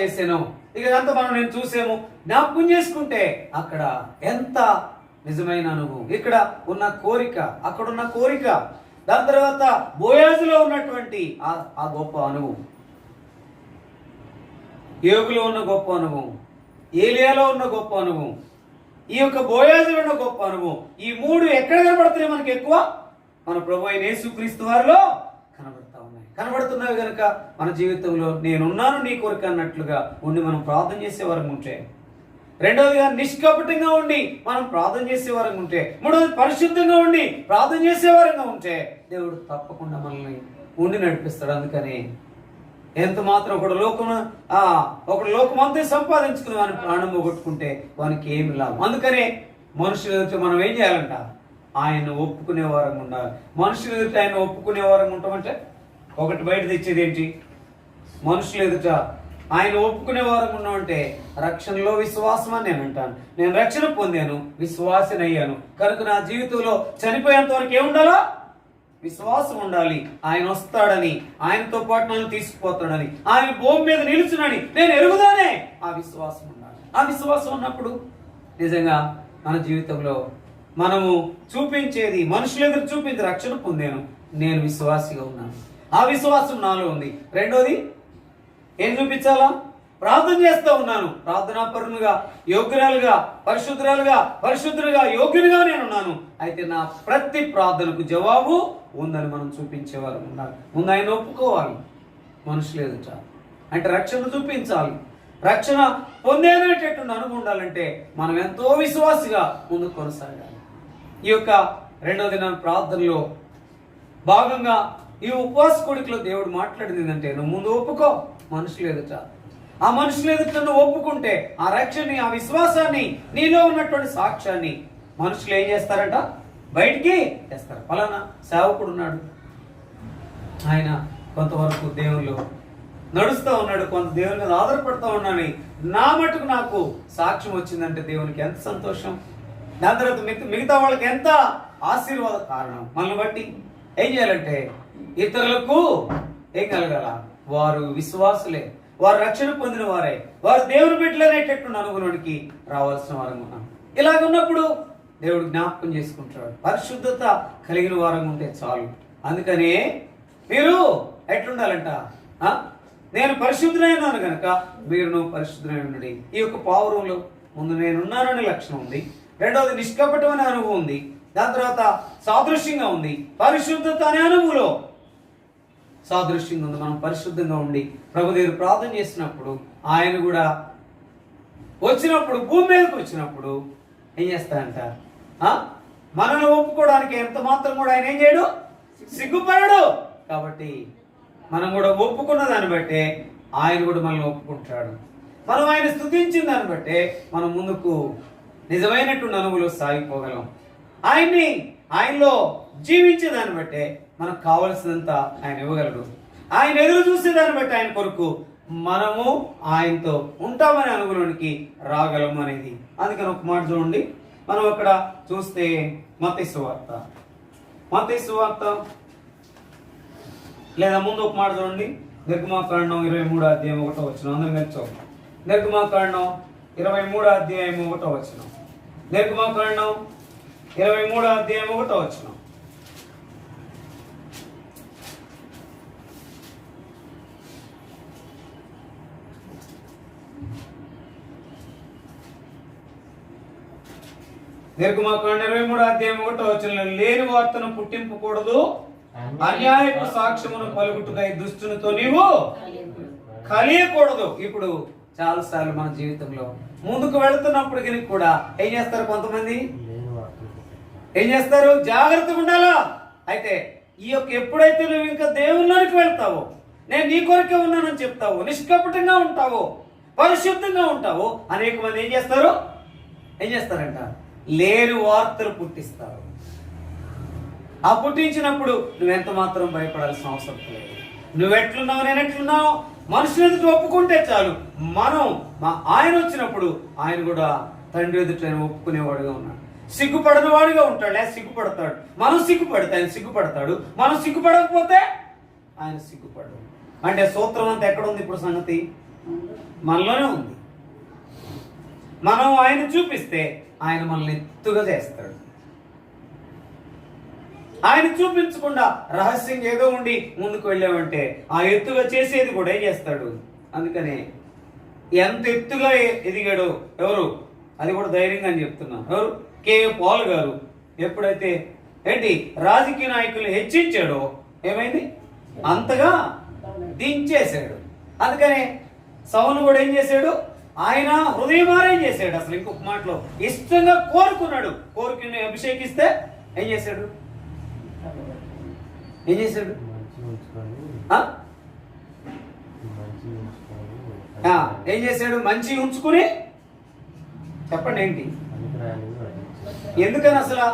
చేసెను. ఇదంతా మనం నేను చూసాము. జ్ఞాపకం చేసుకుంటే అక్కడ ఎంత నిజమైన అనుభవం, ఇక్కడ ఉన్న కోరిక, అక్కడున్న కోరిక, దాని తర్వాత బోయాజులో ఉన్నటువంటి ఆ గొప్ప అనుభవం, యోగులో ఉన్న గొప్ప అనుభవం, ఏలియాలో ఉన్న గొప్ప అనుభవం, ఈ యొక్క బోయాజులో ఉన్న గొప్ప అనుభవం. ఈ 3 ఎక్కడ కనబడుతున్నాయి మనకి? ఎక్కువ మన ప్రభు అయిన యేసుక్రీస్తు వారిలో కనబడుతున్నాయి కనుక మన జీవితంలో నేనున్నాను నీ కొరకు అన్నట్లుగా ఉండి మనం ప్రార్థన చేసేవారం ఉంటే, రెండవదిగా నిష్కపటంగా ఉండి మనం ప్రార్థన చేసేవారంగా ఉంటే, మూడవది పరిశుద్ధంగా ఉండి ప్రార్థన చేసేవారంగా ఉంటే దేవుడు తప్పకుండా మనల్ని ఉండి నడిపిస్తాడు. అందుకని ఎంత మాత్రం ఒకడు లోకమంతా సంపాదించుకుని వాని ప్రాణం పోగొట్టుకుంటే వానికి ఏమి లాభం. అందుకనే మనుషుల ఎదుట మనం ఏం చేయాలంట? ఆయన ఒప్పుకునే వారంగా ఉండాలి. మనుషుల ఎదుట ఆయన ఒప్పుకునే వారంగా ఉంటామంటే ఒకటి బయట తెచ్చేది ఏంటి? మనుషుల ఎదుట ఆయన ఒప్పుకునే వారంగా ఉన్నామంటే రక్షణలో విశ్వాసం అని నేను అంటాను. నేను రక్షణ పొందాను, విశ్వాసన అయ్యాను కనుక నా జీవితంలో చనిపోయేంత వరకు ఏముండాలో? విశ్వాసం ఉండాలి. ఆయన వస్తాడని, ఆయనతో పాటు నన్ను తీసుకుపోతాడని, ఆయన భూమి మీద నిలుచునని నేను ఎరుగుదానే ఆ విశ్వాసం ఉండాలి. ఆ విశ్వాసం ఉన్నప్పుడు నిజంగా మన జీవితంలో మనము చూపించేది మనుషుల ఎదురు చూపించి రక్షణ పొందాను, నేను విశ్వాసిగా ఉన్నాను, ఆ విశ్వాసం నాలో ఉంది. రెండోది ఏం చూపించాలా? ప్రార్థన చేస్తూ ఉన్నాను, ప్రార్థనాపరునిగా, యోగ్యురాలుగా, పరిశుద్ధులుగా యోగ్యునిగా నేను ఉన్నాను. అయితే నా ప్రతి ప్రార్థనకు జవాబు ఉందని మనం చూపించేవారు ఉండాలి. ముందు ఆయన ఒప్పుకోవాలి మనుషులు ఎదుట, అంటే రక్షణ చూపించాలి. రక్షణ పొందేనేటటువంటి అనుభవం ఉండాలంటే మనం ఎంతో విశ్వాసిగా ముందుకు కొనసాగాలి. ఈ యొక్క రెండో దినం ప్రార్థనలో భాగంగా ఈ ఉపవాస కోడికలో దేవుడు మాట్లాడింది ఏంటంటే, నువ్వు ముందు ఒప్పుకో మనుషులు ఎదుట. ఆ మనుషులు ఎదుట నువ్వు ఒప్పుకుంటే ఆ రక్షణని, ఆ విశ్వాసాన్ని, నీలో ఉన్నటువంటి సాక్ష్యాన్ని మనుషులు ఏం చేస్తారంట? బయటికి తెస్తారు. ఫలానా సేవకుడు ఉన్నాడు, ఆయన కొంతవరకు దేవుళ్ళు నడుస్తూ ఉన్నాడు, కొంత దేవుని మీద ఆధారపడుతూ ఉన్నాను, నా మటుకు నాకు సాక్ష్యం వచ్చిందంటే దేవునికి ఎంత సంతోషం. దాని తర్వాత మిగతా వాళ్ళకి ఎంత ఆశీర్వాద కారణం. మనల్ని బట్టి ఏం చేయాలంటే ఇతరులకు ఏం కలగాల? వారు విశ్వాసులే, వారు రక్షణ పొందిన వారే, వారు దేవుని బిడ్డలు అనేటటువంటి అనుగుణానికి రావాల్సిన వారు ఉన్నాం. ఇలాగ ఉన్నప్పుడు దేవుడు జ్ఞాపకం చేసుకుంటాడు. పరిశుద్ధత కలిగిన వారంగా ఉంటే చాలు. అందుకనే మీరు ఎట్లుండాలంట? నేను పరిశుద్ధులైనాను కనుక మీరు పరిశుద్ధులై ఉండండి. ఈ యొక్క పావురంలో ముందు నేనున్నాననే లక్షణం ఉంది, రెండవది నిష్కపటమైన అనుభవం ఉంది, దాని తర్వాత సాదృశ్యంగా ఉంది. పరిశుద్ధత అనే అనుభవంలో సాదృశ్యంగా ఉంది. మనం పరిశుద్ధంగా ఉండి ప్రభు దగ్గర ప్రార్థన చేసినప్పుడు, ఆయన కూడా వచ్చినప్పుడు, భూమి మీదకి వచ్చినప్పుడు ఏం చేస్తాడంట? మనల్ని ఒప్పుకోవడానికి ఎంత మాత్రం కూడా ఆయన ఏం చేయడు, సిగ్గుపడడు. కాబట్టి మనం కూడా ఒప్పుకున్న దాన్ని బట్టే ఆయన కూడా మనల్ని ఒప్పుకుంటాడు. మనం ఆయన స్తుతించిన దాన్ని బట్టే మనం ముందుకు నిజమైనటువంటి అనుభవంలో సాగిపోగలం. ఆయనలో జీవించే దాన్ని బట్టే మనకు కావలసినంత ఆయన ఇవ్వగలడు. ఆయన ఎదురు చూసే దాన్ని బట్టి ఆయన కొరకు మనము ఆయనతో ఉంటామనే అనుభవానికి రాగలము అనేది. అందుకని ఒక మాట చూడండి, మనం అక్కడ చూస్తే మత్తయి సువార్త లేదా ముందు ఒక మాట చూడండి, నిర్గమాకాండం 23వ అధ్యాయం 1వ వచనం. అందరం కలిసి చూద్దాం. నిర్గమాకాండం 23వ అధ్యాయం 1వ వచనం. నిర్గమాకాండం 23వ అధ్యాయం 1వ వచనం. నిర్గమాకాండం 23వ అధ్యాయం 1వ వచనంలో, లేని వార్తను పుట్టింపకూడదు, అన్యాయపు సాక్ష్యమును పలుకుటకై దుష్టునితో నీవు కలియకూడదు. ఇప్పుడు చాలాసార్లు మన జీవితంలో ముందుకు వెళుతున్నప్పటికీ కూడా ఏం చేస్తారు? కొంతమంది ఏం చేస్తారు? జాగ్రత్తగా ఉండాలా. అయితే ఈ యొక్క ఎప్పుడైతే నువ్వు ఇంకా దేవుళ్ళకి వెళ్తావో, నేను నీ కొరకే ఉన్నానని చెప్తావు, నిష్కపటంగా ఉంటావో, పరిశుద్ధంగా ఉంటావో, అనేక మంది ఏం చేస్తారంట? లేని వార్తలు పుట్టిస్తారు. ఆ పుట్టించినప్పుడు నువ్వెంత మాత్రం భయపడాల్సిన అవసరం లేదు. నువ్వెట్లున్నావు, నేను ఎట్లున్నావు, మనుషులు ఎదుట ఒప్పుకుంటే చాలు. ఆయన వచ్చినప్పుడు ఆయన కూడా తండ్రి ఎదుట ఒప్పుకునేవాడుగా ఉన్నాడు. సిగ్గుపడని వాడుగా ఉంటాడు, లేదా సిగ్గుపడతాడు. మనం సిగ్గుపడితే ఆయన సిగ్గుపడతాడు, మనం సిగ్గుపడకపోతే ఆయన సిగ్గుపడడు. అంటే సూత్రం అంతా ఎక్కడుంది ఇప్పుడు? సంగతి మనలోనే ఉంది. మనం ఆయన చూపిస్తే ఆయన మనల్ని ఎత్తుగా చేస్తాడు. ఆయన చూపించకుండా రహస్యంగా ఏదో ఉండి ముందుకు వెళ్ళామంటే ఆ ఎత్తుగా చేసేది కూడా ఏం చేస్తాడు? అందుకనే ఎంత ఎత్తుగా ఎదిగాడో ఎవరు, అది కూడా ధైర్యంగా అని చెప్తున్నాను. ఎవరు? K.A. పాల్ గారు ఎప్పుడైతే రాజకీయ నాయకులు హెచ్చించాడో ఏమైంది? అంతగా దించేశాడు. అందుకనే సౌలు కూడా ఏం చేశాడు? ఆయన హృదయమారేం చేశాడు. అసలు ఇంకొక మాటలో ఇష్టంగా కోరుకున్నాడు. కోరుకుని అభిషేకిస్తే ఏం చేశాడు? ఏం చేశాడు? మంచి ఉంచుకుని చెప్పండి ఏంటి? ఎందుకని అసలు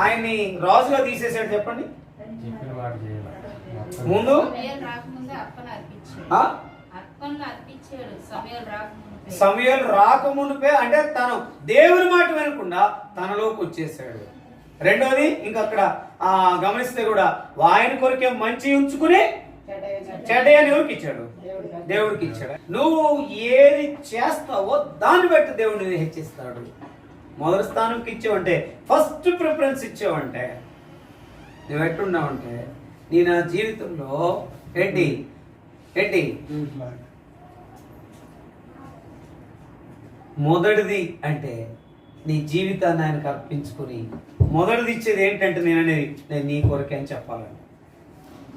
ఆయన్ని రాజుగా తీసేసాడు చెప్పండి? ముందు సమూయేలు రాకముందుపే, అంటే తను దేవుని మాట వినకుండా తనలోకి వచ్చేసాడు. రెండోది ఇంకా అక్కడ గమనిస్తే కూడా ఆయన కొరకే మంచి ఉంచుకుని చెడ్డని ఎవరికి ఇచ్చాడు? దేవుడికి ఇచ్చాడు. నువ్వు ఏది చేస్తావో దాన్ని బట్టి దేవుడిని హెచ్చిస్తాడు. మొదటి స్థానంకి ఇచ్చావంటే, ఫస్ట్ ప్రిఫరెన్స్ ఇచ్చావంటే, నువ్వు ఎట్టున్నావంటే నీ నా జీవితంలో ఏంటి మొదటిది అంటే నీ జీవితాన్ని ఆయనకు అర్పించుకుని మొదటిది ఇచ్చేది ఏంటంటే నేను నీ కొరకే అని చెప్పాలని.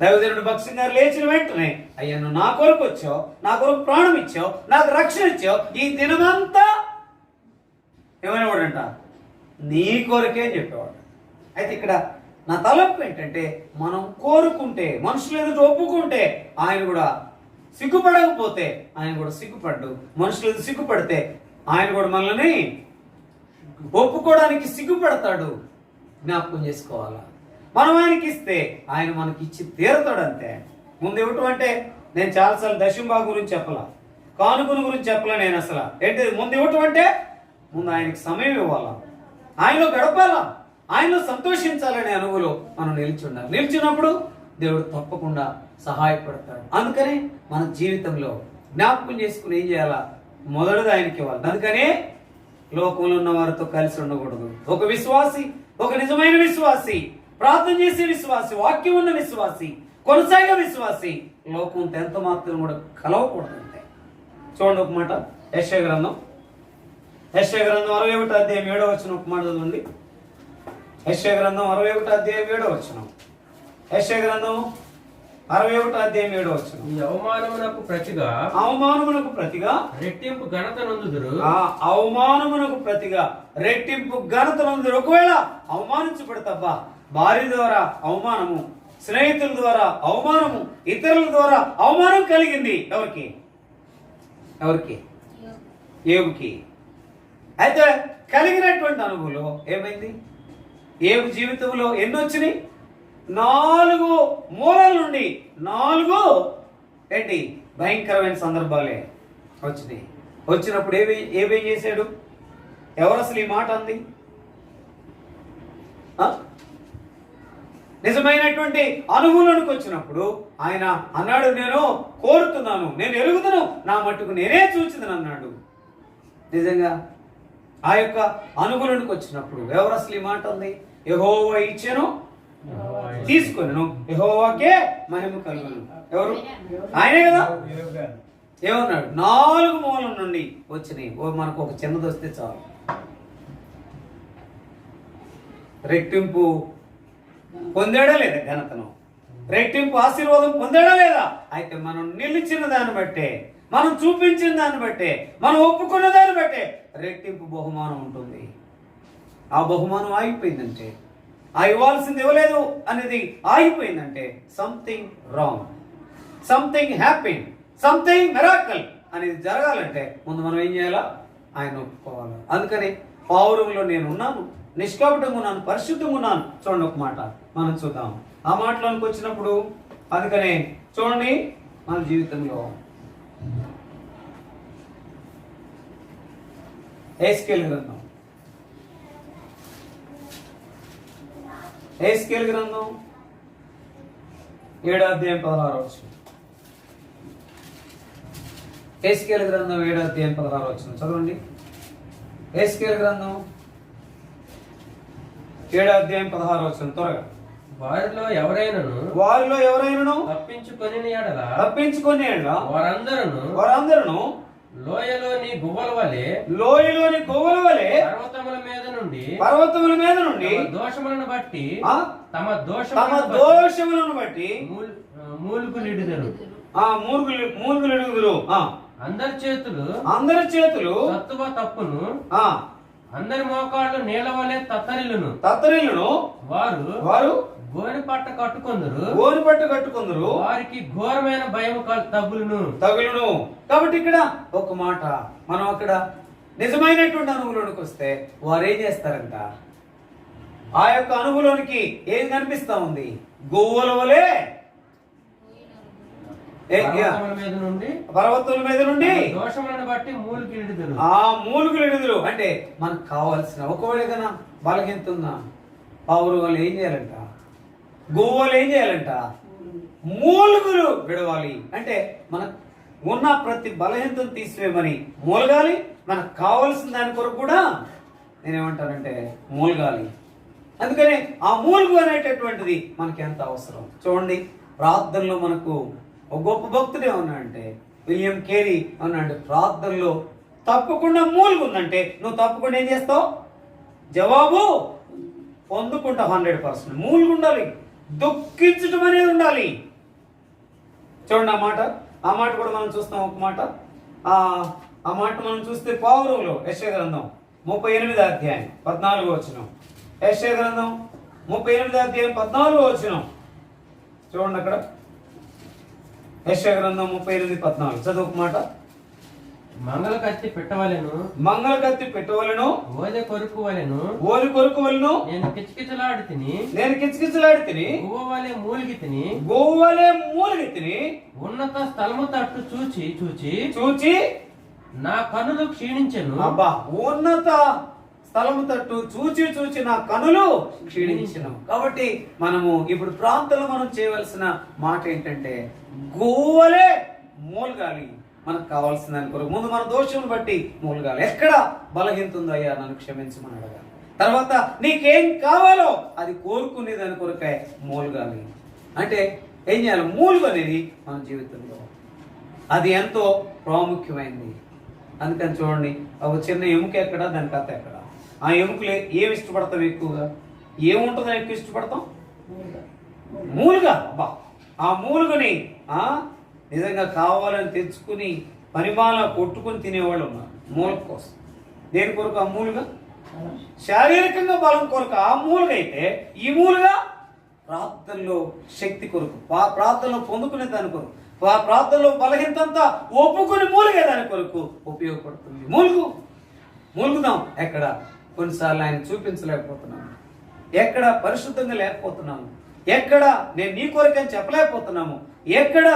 దైవజనుడు భక్సింగ్ గారు లేచిన వెంటనే, అయ్యా నువ్వు నా కొరకు వచ్చావు, నా కొరకు ప్రాణం ఇచ్చావు, నాకు రక్షణ ఇచ్చావు, ఈ దినమంతా ఏమనేవాడంట? నీ కొరకే అని చెప్పేవాడు. అయితే ఇక్కడ నా తలంపు ఏంటంటే మనం కోరుకుంటే, మనుషులు ఎదుట ఒప్పుకుంటే ఆయన కూడా సిగ్గుపడకపోతే ఆయన కూడా సిగ్గుపడ్డు, మనుషులు ఎదుట సిగ్గుపడితే ఆయన కూడా మనల్ని ఒప్పుకోవడానికి సిగ్గుపడతాడు. జ్ఞాపకం చేసుకోవాలా. మనం ఆయనకి ఇస్తే ఆయన మనకి ఇచ్చి తీరుతాడు అంతే. ముందు ఇవ్వటం అంటే నేను చాలాసార్లు దశంభాగం గురించి చెప్పలా, కానుకల గురించి చెప్పలే. నేను అసలు ఏంటి ముందు ఇవ్వటం అంటే ముందు ఆయనకి సమయం ఇవ్వాలా, ఆయనలో గడపాలా, ఆయనలో సంతోషించాలనే అనువులో మనం నిలిచి ఉండాలి. నిలిచినప్పుడు దేవుడు తప్పకుండా సహాయపడతాడు. అందుకని మన జీవితంలో జ్ఞాపకం చేసుకుని ఏం చేయాలా, మొదటిది ఆయనకి ఇవ్వాలి. అందుకనే లోకంలో ఉన్న వారితో కలిసి ఉండకూడదు. ఒక విశ్వాసి, ఒక నిజమైన విశ్వాసి, ప్రార్థన చేసే విశ్వాసి, వాక్యం ఉన్న విశ్వాసి, కొనసాగే విశ్వాసి లోకంతో ఎంత మాత్రం కూడా కలవకూడదు అంతే. చూడండి ఒక మాట, యెషయా గ్రంథం 61వ అధ్యాయం 7వ వచనం ఒక మాట చదవండి. యెషయా గ్రంథం 61వ అధ్యాయం 7వ వచనం. యెషయా గ్రంథం 61వ అధ్యాయం 7వ వచనం. ఈ అవమానమునకు ప్రతిగా రెట్టింపు ఘనత నొందుదురు. అవమానమునకు ప్రతిగా రెట్టింపు ఘనత నొందుదురు. ఒకవేళ అవమానించబడతబ్బా, భార్య ద్వారా అవమానము, స్నేహితుల ద్వారా అవమానము, ఇతరుల ద్వారా అవమానం కలిగింది. ఎవరికి? ఏబుకి. అయితే కలిగినటువంటి అనుభవంలో ఏమైంది? ఏబు జీవితంలో ఎన్ని వచ్చినాయి? 4 మూలల నుండి 4 ఏంటి భయంకరమైన సందర్భాలే వచ్చినాయి. వచ్చినప్పుడు ఏమేం చేశాడు? ఎవరు అసలు ఈ మాట అంది? నిజమైనటువంటి అనుభవంలోకి వచ్చినప్పుడు ఆయన అన్నాడు, నేను కోరుతున్నాను, నేను ఎరుగుతాను, నా మట్టుకు నేనే చూచుదను అన్నాడు. నిజంగా ఆ యొక్క అనుభవంలోకి వచ్చినప్పుడు ఎవరు అసలు ఈ మాట ఉంది? యెహోవా ఇచ్చెను, తీసుకొనెను, యెహోవాకే మహిమ కలుగును. ఎవరు? ఆయనే కదా. ఏమన్నాడు? 4 మూలల నుండి వచ్చినాయి. మనకు ఒక చిన్నది వస్తే చాలు. రెట్టింపు పొందాడా లేదా ఘనతను? రెట్టింపు ఆశీర్వాదం పొందాడా లేదా? అయితే మనం నిలిచిన దాన్ని బట్టే, మనం చూపించిన దాన్ని బట్టే, మనం ఒప్పుకున్న దాన్ని బట్టే రెట్టింపు బహుమానం ఉంటుంది. ఆ బహుమానం ఆగిపోయిందంటే, ఆ ఇవ్వాల్సింది ఇవ్వలేదు అనేది ఆగిపోయిందంటే something wrong, something happen, something miracle అనేది జరగాలంటే ముందు మనం ఏం చేయాలా? ఆయన ఒప్పుకోవాలి. అందుకని పౌరంలో నేను ఉన్నాను, నిష్కపటంగా ఉన్నాను, పరిశుద్ధంగా ఉన్నాను. చూడండి ఒక మాట మనం చూద్దాం. ఆ మాటలోనికి వచ్చినప్పుడు అందుకనే చూడండి మన జీవితంలో యెహెజ్కేలు గ్రంథం 7వ అధ్యాయం 16వ వచనం. యెహెజ్కేలు గ్రంథం 7వ అధ్యాయం 16వ వచనం చదవండి. యెహెజ్కేలు గ్రంథం 7వ అధ్యాయం 16వ వచనం త్వరగా. వారిలో ఎవరైనాను తప్పించుకొని ఎడల వారందరూ లోయలోని గువ్వల వలె పర్వతముల మీద నుండి దోషములను బట్టి తమ దోషములను బట్టి మూలుగులిడుదురు. అందరి చేతులు తప్పును, అందరి మోకాళ్ళు నీళ్ళ వలె తత్తరిల్లును. వారు గోని పట్ట కట్టుకొందురు. వారికి ఘోరమైన భయం తగులును. కాబట్టి ఇక్కడ ఒక మాట, మనం అక్కడ నిజమైనటువంటి అనుభవంలోనికి వస్తే వారు ఏం చేస్తారంట? ఆ యొక్క అనుభవంలోనికి ఏం కనిపిస్తా ఉంది? గోవుల వలె పర్వతముల మీద నుండి దోషములను బట్టి మూలుగులిడుదురు. అంటే మనకు కావాల్సిన ఒకవేళ కన్నా బలహీనత పావురు వాళ్ళు ఏం చేయాలంట? గోవులు ఏం చేయాలంట? మూలుగులు విడవాలి. అంటే మనకు ఉన్న ప్రతి బలహీనతను తీసివేయమని మూలగాలి. మనకు కావాల్సిన దాని కొరకు కూడా నేనేమంటానంటే మూలగాలి. అందుకని ఆ మూలుగు అనేటటువంటిది మనకి ఎంత అవసరం. చూడండి, ప్రార్థనలో మనకు ఒక గొప్ప భక్తుడే ఉన్నాడంటే విలియం కేరీ అన్నాడు, ప్రార్థనలో తప్పకుండా మూలుగుందంటే నువ్వు తప్పకుండా ఏం చేస్తావు? జవాబు పొందుకుంటావు 100%. మూలుగు ఉండాలి, దుఃఖించడం అనేది ఉండాలి. చూడండి ఆ మాట కూడా మనం చూస్తాం. ఒక మాట ఆ మాట మనం చూస్తే పావురంలో యెషయా గ్రంథం 38వ అధ్యాయం 14వ వచనం. యెషయా గ్రంథం 38వ అధ్యాయం 14వ వచనం చూడండి అక్కడ. యెషయా గ్రంథం 38:14 చదువు మాట. మంగళ కత్తి పెట్టవలెను, మంగళ కత్తి పెట్టవలను, ఓదె కొరుకు వలెను, ఓరి కొరకు వలను, నేను కిచకిచలాడి తిని, నేను కిచకిచలాడి తిని, గువ్వ వలె మూలిగి తిని, గోవలే మూలిగి తిని, ఉన్నత స్థలము తట్టు చూచి చూచి చూచి నా కనులు క్షీణించెను. అబ్బా, ఉన్నత స్థలము తట్టు చూచి చూచి నా కనులు క్షీణించిన. కాబట్టి మనము ఇప్పుడు ప్రాంతంలో మనం చేయవలసిన మాట ఏంటంటే గోవలే మూలగాలి. మనకు కావాల్సిన దాని కొరకు ముందు మన దోషం బట్టి మూలగాలి. ఎక్కడ బలహీనత ఉందో అయ్యా నన్ను క్షమించమని అడగాలి. తర్వాత నీకేం కావాలో అది కోరుకునే దాని కొరకే మూలగాలి. అంటే ఏం చేయాలి? మూలుగు అనేది మన జీవితంలో అది ఎంతో ప్రాముఖ్యమైనది. అందుకని చూడండి, ఒక చిన్న ఎముక ఎక్కడ, దాని కథ ఎక్కడ. ఆ ఎముకలు ఏమి ఇష్టపడతాం ఎక్కువగా? ఏముంటుందని ఎక్కువ ఇష్టపడతాం? మూలుగా. అబ్బా, ఆ మూలుగుని నిజంగా కావాలని తెచ్చుకుని పరిమాణ కొట్టుకుని తినేవాళ్ళు ఉన్నారు మూలక కోసం. దేని కొరకు ఆ మూలుగా? శారీరకంగా బలం కొరకు ఆ మూలుగా. అయితే ఈ మూలుగా ప్రార్థనలో శక్తి కొరకు, ప్రార్థనలో పొందుకునే దాని కొరకు, ప్రార్థనలో బలహీనతంతా ఒప్పుకుని మూలిగే దాని కొరకు ఉపయోగపడుతుంది. మూలుగుదాం. ఎక్కడ కొన్నిసార్లు ఆయన చూపించలేకపోతున్నాము, ఎక్కడ పరిశుద్ధంగా లేకపోతున్నాము, ఎక్కడ నేను నీ కొరకని చెప్పలేకపోతున్నాము, ఎక్కడ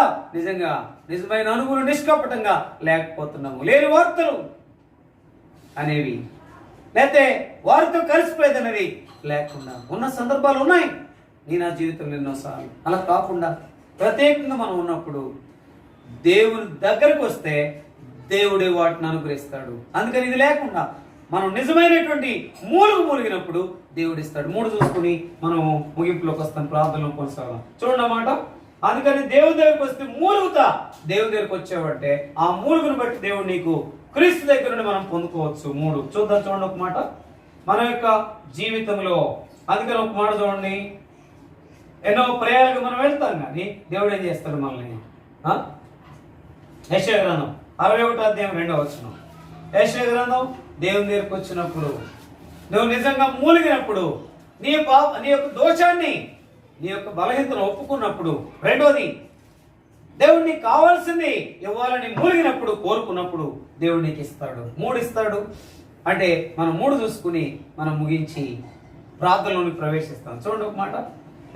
నిజమైన అనుభవం నిష్కపటంగా లేకపోతున్నాము. లేని వార్తలు అనేవి లేకపోతే వారితో కలిసిపోయేదనేది లేకుండా ఉన్న సందర్భాలు ఉన్నాయి. నేను నా జీవితంలో ఎన్నోసార్లు అలా కాకుండా ప్రత్యేకంగా మనం ఉన్నప్పుడు దేవుని దగ్గరకు వస్తే దేవుడే వాటిని అనుగ్రహిస్తాడు. అందుకని ఇది లేకుండా మనం నిజమైనటువంటి మూలిగినప్పుడు దేవుడు ఇస్తాడు. 3 చూసుకుని మనం ముగింపులోకి వస్తాం, ప్రార్థనలో కొనసాగం. చూడండి అన్నమాట. అందుకని దేవుని దగ్గరకు వస్తే మూలుగుతా. దేవుని దగ్గరకు వచ్చావంటే ఆ మూలుగును బట్టి దేవుడు నీకు క్రీస్తు దగ్గర నుండి మనం పొందుకోవచ్చు. 3 చూద్దాం. చూడండి ఒక మాట మన యొక్క జీవితంలో. అందుకని ఒక మాట చూడండి, ఎన్నో ప్రయాణాలకు మనం వెళ్తాం కానీ దేవుడు ఏం చేస్తాడు మనల్ని? యెషయా గ్రంథం 61వ అధ్యాయం 2వ వచనం. యెషయా గ్రంథం దేవుని దగ్గరకు వచ్చినప్పుడు, నువ్వు నిజంగా మూలిగినప్పుడు, నీ యొక్క దోషాన్ని, నీ యొక్క బలహీనతను ఒప్పుకున్నప్పుడు, రెండోది దేవుడు నీకు కావాల్సింది ఇవ్వాలని మూలిగినప్పుడు, కోరుకున్నప్పుడు దేవుడు నీకు ఇస్తాడు. 3 ఇస్తాడు. అంటే మనం 3 చూసుకుని మనం ముగించి ప్రార్థనలోకి ప్రవేశిస్తాం. చూడండి ఒక మాట.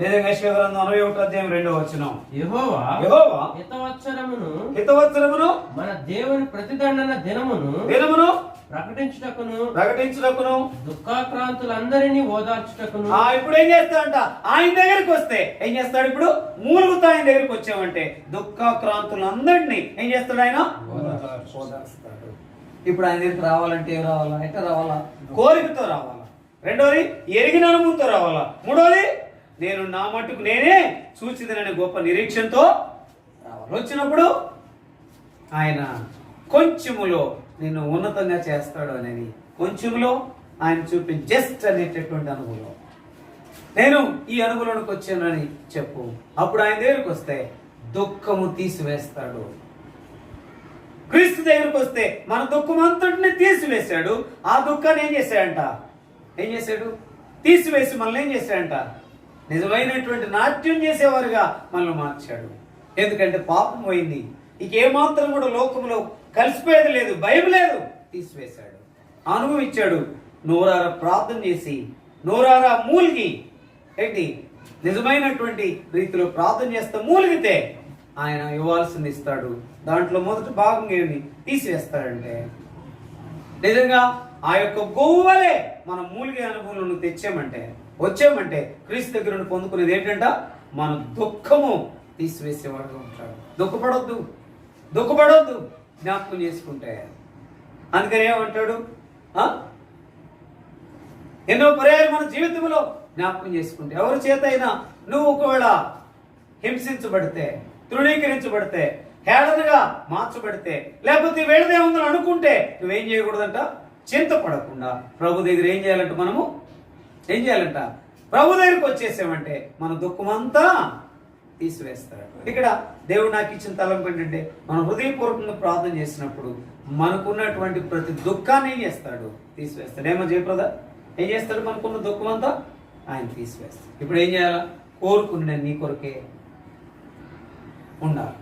యెషయా గ్రంథం 61వ అధ్యాయం 2వ వచనం. యెహోవా హితవత్సరమును మన దేవుని ప్రతిదండన దినమును ప్రకటించుటకును దుఃఖాక్రాంతులందరినీ ఓదార్చుటకును. ఇప్పుడు ఏం చేస్తాడంట? ఆయన దగ్గరికి వస్తే ఏం చేస్తాడు? ఇప్పుడు మూలుగుతా ఆయన దగ్గరికి వచ్చామంటే దుఃఖాక్రాంతులందరినీ ఏం చేస్తాడు? ఆయన ఓదార్స్తాడు. ఇప్పుడు ఆయన దగ్గరికి రావాలంటే ఏం రావాలా? ఎట్లా రావాలా? కోరికతో రావాలా. రెండోది ఎరిగిన అనుభవంతో రావాలా. మూడోది నేను నా మట్టుకు నేనే సూచితననే గొప్ప నిరీక్షణతో రావాలి. వచ్చినప్పుడు ఆయన కొంచెములో నిన్ను ఉన్నతంగా చేస్తాడు అనేది, కొంచెంలో ఆయన చూపి జస్ట్ అనేటటువంటి అనుభవం. నేను ఈ అనుభవంలోకి వచ్చానని చెప్పు. అప్పుడు ఆయన దగ్గరికి వస్తే దుఃఖము తీసివేస్తాడు. క్రీస్తు దగ్గరికి వస్తే మన దుఃఖం అంతటిని తీసివేశాడు. ఆ దుఃఖాన్ని ఏం చేశాడు? తీసివేసి మనల్ని ఏం చేశాడంట? నిజమైనటువంటి నాట్యం చేసేవారుగా మనల్ని మార్చాడు. ఎందుకంటే పాపం పోయింది. ఇక ఏమాత్రం కూడా లోకంలో కలిసిపోయేది లేదు, భయం లేదు. తీసివేశాడు, అనుభవించాడు. నోరారా ప్రార్థన చేసి, నోరారా మూలిగి ఏంటి నిజమైనటువంటి రీతిలో ప్రార్థన చేస్తే మూలిగితే ఆయన ఇవ్వాల్సింది ఇస్తాడు. దాంట్లో మొదటి భాగం ఏమి తీసివేస్తాడంటే నిజంగా ఆ యొక్క గోవలే మనం మూలిగే అనుభవంలో వచ్చామంటే క్రీస్తు దగ్గర నుండి పొందుకునేది ఏంటంట? మన దుఃఖము తీసివేసేవాడుగా ఉంటాడు. దుఃఖపడొద్దు జ్ఞాపకం చేసుకుంటే. అందుకని ఏమంటాడు? ఎన్నో పర్యాలు మన జీవితంలో జ్ఞాపకం చేసుకుంటే, ఎవరి చేత అయినా నువ్వు ఒకవేళ హింసించబడితే, తృణీకరించబడితే, హేళనగా మార్చబడితే, లేకపోతే వీళ్ళదే ఉందని అనుకుంటే నువ్వేం చేయకూడదంట? చింతపడకుండా ప్రభు దగ్గర ఏం చేయాలంట? మనము ఏం చేయాలంట? ప్రభు దగ్గరికి వచ్చేసామంటే మన దుఃఖం అంతా తీసివేస్తాడు. ఇక్కడ దేవుడు నాకు ఇచ్చిన తలంపు ఏంటంటే, మనం హృదయపూర్వకంగా ప్రార్థన చేసినప్పుడు మనకున్నటువంటి ప్రతి దుఃఖాన్ని ఏం చేస్తాడు? తీసివేస్తాడు. ఏమో జయప్రద ఏం చేస్తాడు? మనకున్న దుఃఖం అంతా ఆయన తీసివేస్తాడు. ఇప్పుడు ఏం చేయాలా? కోరుకున్న నీ కొరకే ఉండాలి.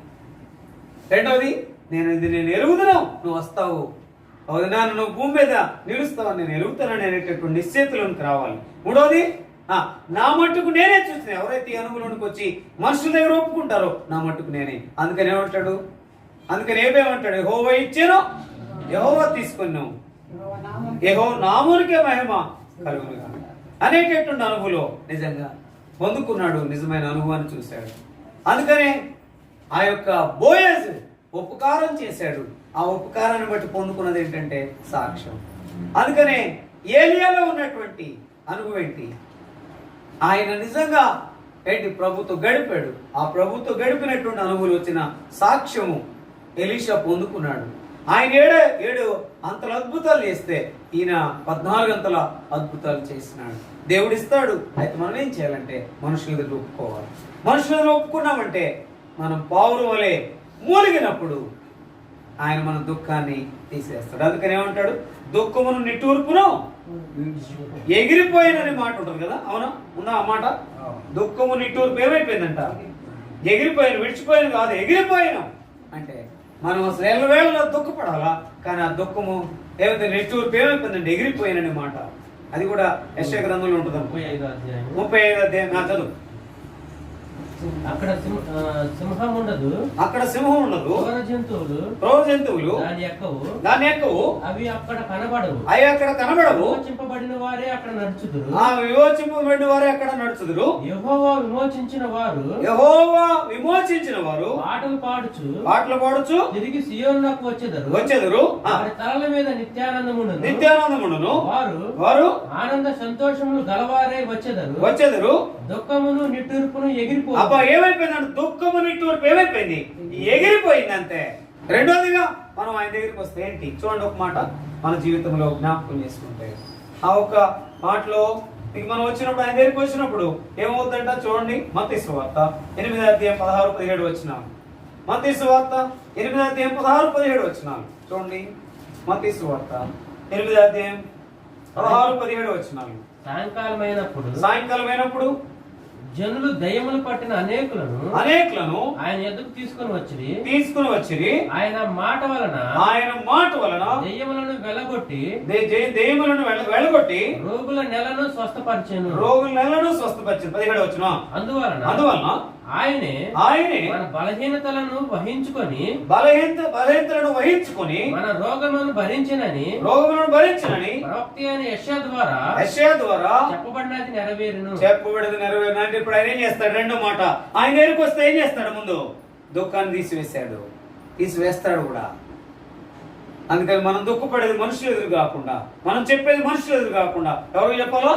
రెండవది, నేను ఎరుగుతున్నావు, నువ్వు వస్తావు, అవునా, నువ్వు భూమి మీద నిలుస్తావు, నేను ఎరుగుతానని అనేటటువంటి నిశ్చయితలోనికి రావాలి. మూడవది, నా మట్టుకు నేనే చూసిన. ఎవరైతే ఈ అనుభవంలోనికి వచ్చి మనుషుల దగ్గర ఒప్పుకుంటారో నా మట్టుకు నేనే. అందుకని ఏమంటాడు? అందుకని ఏమేమంటాడు? యెహోవా ఇచ్చాను, యెహోవా తీసుకున్నావు, యెహోవా నామమునికే మహిమ కలుగునుగా అనేటటువంటి అనుభవంలో నిజంగా పొందుకున్నాడు. నిజమైన అనుభవాన్ని చూశాడు. అందుకనే ఆ యొక్క బోయజ్ ఉపకారం చేశాడు. ఆ ఉపకారాన్ని బట్టి పొందుకున్నది ఏంటంటే సాక్ష్యం. అందుకనే ఏలియాలో ఉన్నటువంటి అనుభవం ఏంటి? ఆయన నిజంగా ప్రభుతో గడిపాడు. ఆ ప్రభుతో గడిపినటువంటి అనుభవం వచ్చిన సాక్ష్యము ఎలీషా పొందుకున్నాడు. ఆయన ఏడు అంతల అద్భుతాలు చేస్తే ఈయన 14 అంతల అద్భుతాలు చేసినాడు. దేవుడు ఇస్తాడు. అయితే మనం ఏం చేయాలంటే మనుషుల దగ్గర ఒప్పుకోవాలి. మనుషుల దగ్గర ఒప్పుకున్నామంటే మనం పావురు వలె మూలిగినప్పుడు ఆయన మన దుఃఖాన్ని తీసేస్తాడు. అందుకని ఏమంటాడు? దుఃఖమును నిట్టూర్పును ఎగిరిపోయినని మాట ఉంటుంది కదా, అవునా? ఉందా ఆ మాట? దుఃఖము నిట్టూర్పు ఏమైపోయిందంట? ఎగిరిపోయిన, విడిచిపోయిన కాదు, ఎగిరిపోయినాం. అంటే మనం అసలు ఎల్లవేళలో దుఃఖపడాలా, కానీ ఆ దుఃఖము ఏమైతే నిట్టూర్పు ఏమైపోయిందంటే ఎగిరిపోయినని మాట. అది కూడా యెషయా గ్రంథంలో ఉంటుంది. 35వ అధ్యాయం నా చదువు. అక్కడ సింహం ఉండదు, అక్కడ సింహం ఉండదు, క్రూర జంతువులు దాని ఎక్కవు, అవి అక్కడ కనబడవు, విమోచింపబడిన వారే అక్కడ నడుచుదురు, విమోచింపబడిన వారే అక్కడ నడుచుదురు. యెహోవా విమోచించిన వారు పాటలు పాడుచు తిరిగి సియోనునకు వచ్చెదరు. వారి తలల మీద నిత్యానందముండును. వారు ఆనంద సంతోషములు గలవారే వచ్చెదరు. దుఃఖమును నిట్టూర్పును ఎగిరిపో. ఏమైపోయిందంటే దుఃఖము నిట్టూర్పు ఏమైపోయింది? ఎగిరిపోయింది అంతే. రెండోదిగా మనం ఆయన దగ్గరికి వస్తే ఏంటి చూడండి, ఒక మాట మన జీవితంలో జ్ఞాపకం చేసుకుంటే, ఆ ఒక్క మాటలో మనం వచ్చినప్పుడు, ఆయన దగ్గరికి వచ్చినప్పుడు ఏమవుతుందంట చూడండి. మత్తయి సువార్త 8వ అధ్యాయం 16-17 వచనాలు. మత్తయి సువార్త 8వ అధ్యాయం 16-17 వచనాలు చూడండి. మత్తయి సువార్త 8వ అధ్యాయం 16-17 వచనాలు. సాయంకాలమైనప్పుడు జనులు దయ్యములు పట్టిన అనేకులను ఆయన ఎద్దుకు తీసుకుని వచ్చిరి. ఆయన మాట వలన దయ్యములను వెళ్ళగొట్టి రోగుల నెలను స్వస్థపరిచెను. 17వ వచనం. అందువలన ఆయనే మన బలహీనతలను వహించుకొని మన రోగములను భరించినని ప్రవక్త అయిన యెషయా ద్వారా చెప్పబడినది నెరవేరును. అంటే ఇప్పుడు ఆయన ఏం చేస్తాడు? రెండో మాట, ఆయన దగ్గరికి వస్తే ఏం చేస్తాడు? ముందు దుఃఖాన్ని తీసివేస్తాడు కూడా. అందుకని మనం దుఃఖపడేది మనుషులు ఎదురు కాకుండా, మనం చెప్పేది మనుషులు ఎదురు కాకుండా ఎవరికి చెప్పాలా?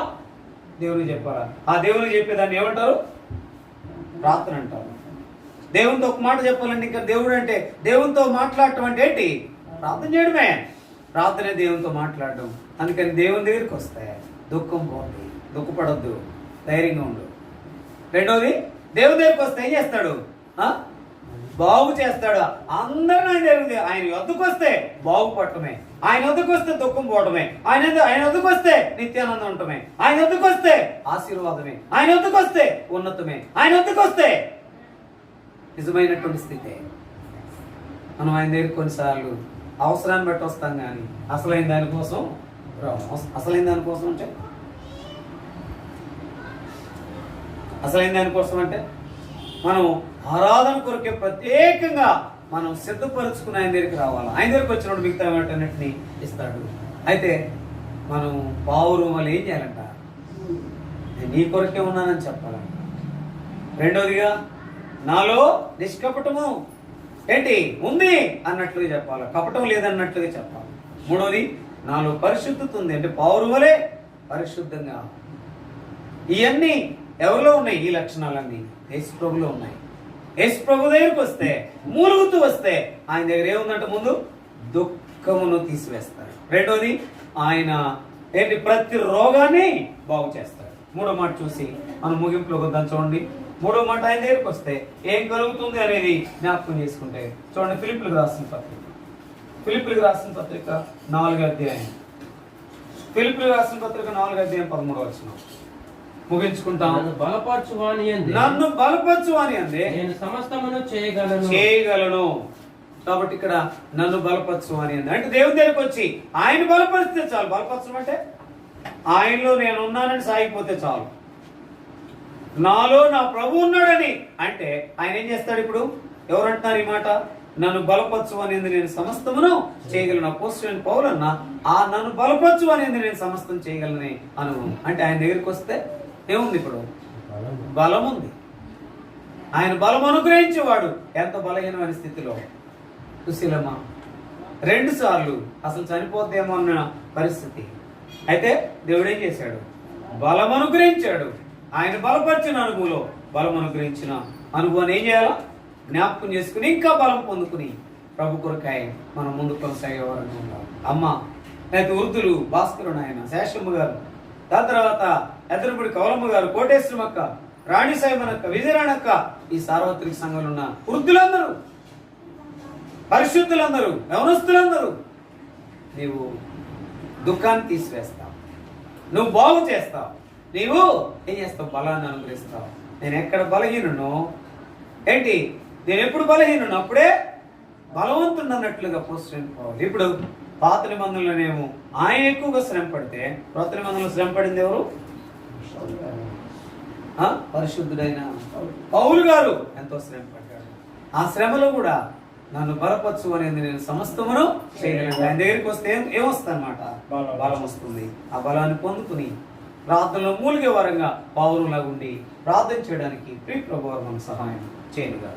దేవునికి చెప్పాలా. ఆ దేవునికి చెప్పేదాన్ని ఏమంటారు? ప్రార్థన అంటారు. దేవునితో ఒక మాట చెప్పాలంటే, ఇంకా దేవుడు అంటే దేవునితో మాట్లాడటం అంటే ఏంటి? ప్రార్థన చేయడమే. ప్రార్థనే దేవునితో మాట్లాడడం. అందుకని దేవుని దగ్గరికి వస్తే దుఃఖం పోతుంది. దుఃఖపడద్దు, ధైర్యంగా ఉండు. రెండోది, దేవుని దగ్గరికి వస్తే ఏం చేస్తాడు? బాగు చేస్తాడు. అందరూ ఆయన వద్దకు వస్తే బాగుపడటమే, ఆయన వద్దకు వస్తే దుఃఖం పోవటమే, ఆయన వద్దకు వస్తే నిత్యానందం ఉండటమే, ఆయన వద్దకు వస్తే ఆశీర్వాదమే, ఆయన వద్దకు వస్తే ఉన్నతమే, ఆయన వద్దకు వస్తే నిజమైనటువంటి స్థితే. మనం ఆయన దగ్గర కొన్నిసార్లు అవసరాన్ని బట్టి వస్తాం, కానీ అసలైన దానికోసం అంటే మనం ఆరాధన కొరకే ప్రత్యేకంగా మనం సిద్ధపరుచుకుని ఆయన దగ్గరికి రావాలి. ఆయన దగ్గరికి వచ్చినప్పుడు మిగతా వాటన్నిటిని ఇస్తాడు. అయితే మనం పావురు వాళ్ళు ఏం చేయాలంట? నేను నీ కొరకే ఉన్నానని చెప్పాలంట. రెండోదిగా, నాలో నిష్కపటము ఏంటి ఉంది అన్నట్లుగా చెప్పాలి, కపటం లేదన్నట్లుగా చెప్పాలి. మూడోది, నాలో పరిశుద్ధత ఉంది అంటే పావురు వలె పరిశుద్ధంగా. ఇవన్నీ ఎవరిలో ఉన్నాయి? ఈ లక్షణాలన్నీ యేసు ప్రభులో ఉన్నాయి. యేసు ప్రభు దగ్గరికి వస్తే, మూలుగుతూ వస్తే ఆయన దగ్గర ఏముందంటే ముందు దుఃఖమును తీసివేస్తాడు. రెండోది, ఆయన ఏంటి? ప్రతి రోగాన్ని బాగు చేస్తాడు. మూడో మాట చూసి మనం ముగింపులోకి వద్దాం. చూడండి, మూడో మాట ఆయన దగ్గరికి వస్తే ఏం కలుగుతుంది అనేది జ్ఞాపకం చేసుకుంటే చూడండి. ఫిలిప్పీయులకు రాసిన పత్రిక 4వ అధ్యాయం. ఫిలిప్పీయులకు రాసిన పత్రిక 4వ అధ్యాయం 13వ వచనం. ముగించుకుంటాం. నన్ను బలపరచువాని యందు నన్ను బలపరచు అని అంది నేను సమస్తమును చేయగలను. చేయగలను. కాబట్టి ఇక్కడ నన్ను బలపరచు అని అంది అంటే దేవుని దగ్గరికి వచ్చి ఆయన బలపరిస్తే చాలు. బలపరచడం అంటే ఆయనలో నేను ఉన్నానని సాగిపోతే చాలు. నాలో నా ప్రభు ఉన్నాడని అంటే ఆయన ఏం చేస్తాడు? ఇప్పుడు ఎవరు అంటున్నారు ఈ మాట? నన్ను బలపరచు అనేది నేను సమస్తమును చేయగలను. అపోస్తలుడైన పౌలన్న ఆ నన్ను బలపరచు అనేది నేను సమస్తం చేయగలని అనుభవం. అంటే ఆయన దగ్గరికి వస్తే ఏముంది? ఇప్పుడు బలం ఉంది. ఆయన బలం అనుగ్రహించేవాడు. ఎంత బలహీనమైన స్థితిలో సుశీలమ్మ 2 సార్లు అసలు చనిపోతేమో అన్న పరిస్థితి. అయితే దేవుడు ఏం చేశాడు? బలం అనుగ్రహించాడు. ఆయన బలపరిచిన అనుభవంలో బలం అనుగ్రహించిన అనుభవాన్ని ఏం చేయాలా? జ్ఞాపకం చేసుకుని ఇంకా బలం పొందుకుని ప్రభు కొరకాయ మనం ముందు కొనసాగేవారని ఉండాలి. అమ్మ లేకపోతే వృద్ధులు భాస్కరు నాయన, శేషమ్మ గారు, దాని తర్వాత ఎదురుబడి కౌలమ్మ గారు, కోటేశ్వరమక్క, రాణి సాయిబనక్క, విజయరాణక్క, ఈ సార్వత్రిక సంఘంలో ఉన్న వృద్ధులందరూ, పరిశుద్ధులందరూ, యవనస్తులందరూ నీవు దుఃఖాన్ని తీసివేస్తావు, నువ్వు బాగు చేస్తావు, నీవు ఏం చేస్తావు? బలాన్ని అనుగ్రహిస్తావు. నేను ఎక్కడ బలహీనో ఏంటి? నేను ఎప్పుడు బలహీనను అప్పుడే బలవంతుడు అన్నట్లుగా పోస్టైన పౌలు. ఇప్పుడు పాత నిబంధనలోనేమో ఆయన ఎక్కువగా శ్రమ పడితే, కొత్త నిబంధనలో శ్రమ పడింది ఎవరు? పరిశుద్ధుడైన పౌలు గారు ఎంతో శ్రమ పడ్డాడు. ఆ శ్రమలో కూడా నన్ను బలపరచు అనేది నేను సమస్తమును చేయగలను. ఆయన దగ్గరికి వస్తే ఏమొస్తుంది అన్నమాట? బలం వస్తుంది. ఆ బలాన్ని పొందుకుని ప్రార్థనలో మూలిగే వారంగా పౌరులాగా ఉండి ప్రార్థన చేయడానికి ప్రియ ప్రభువు మనకు సహాయం చేయనుగా.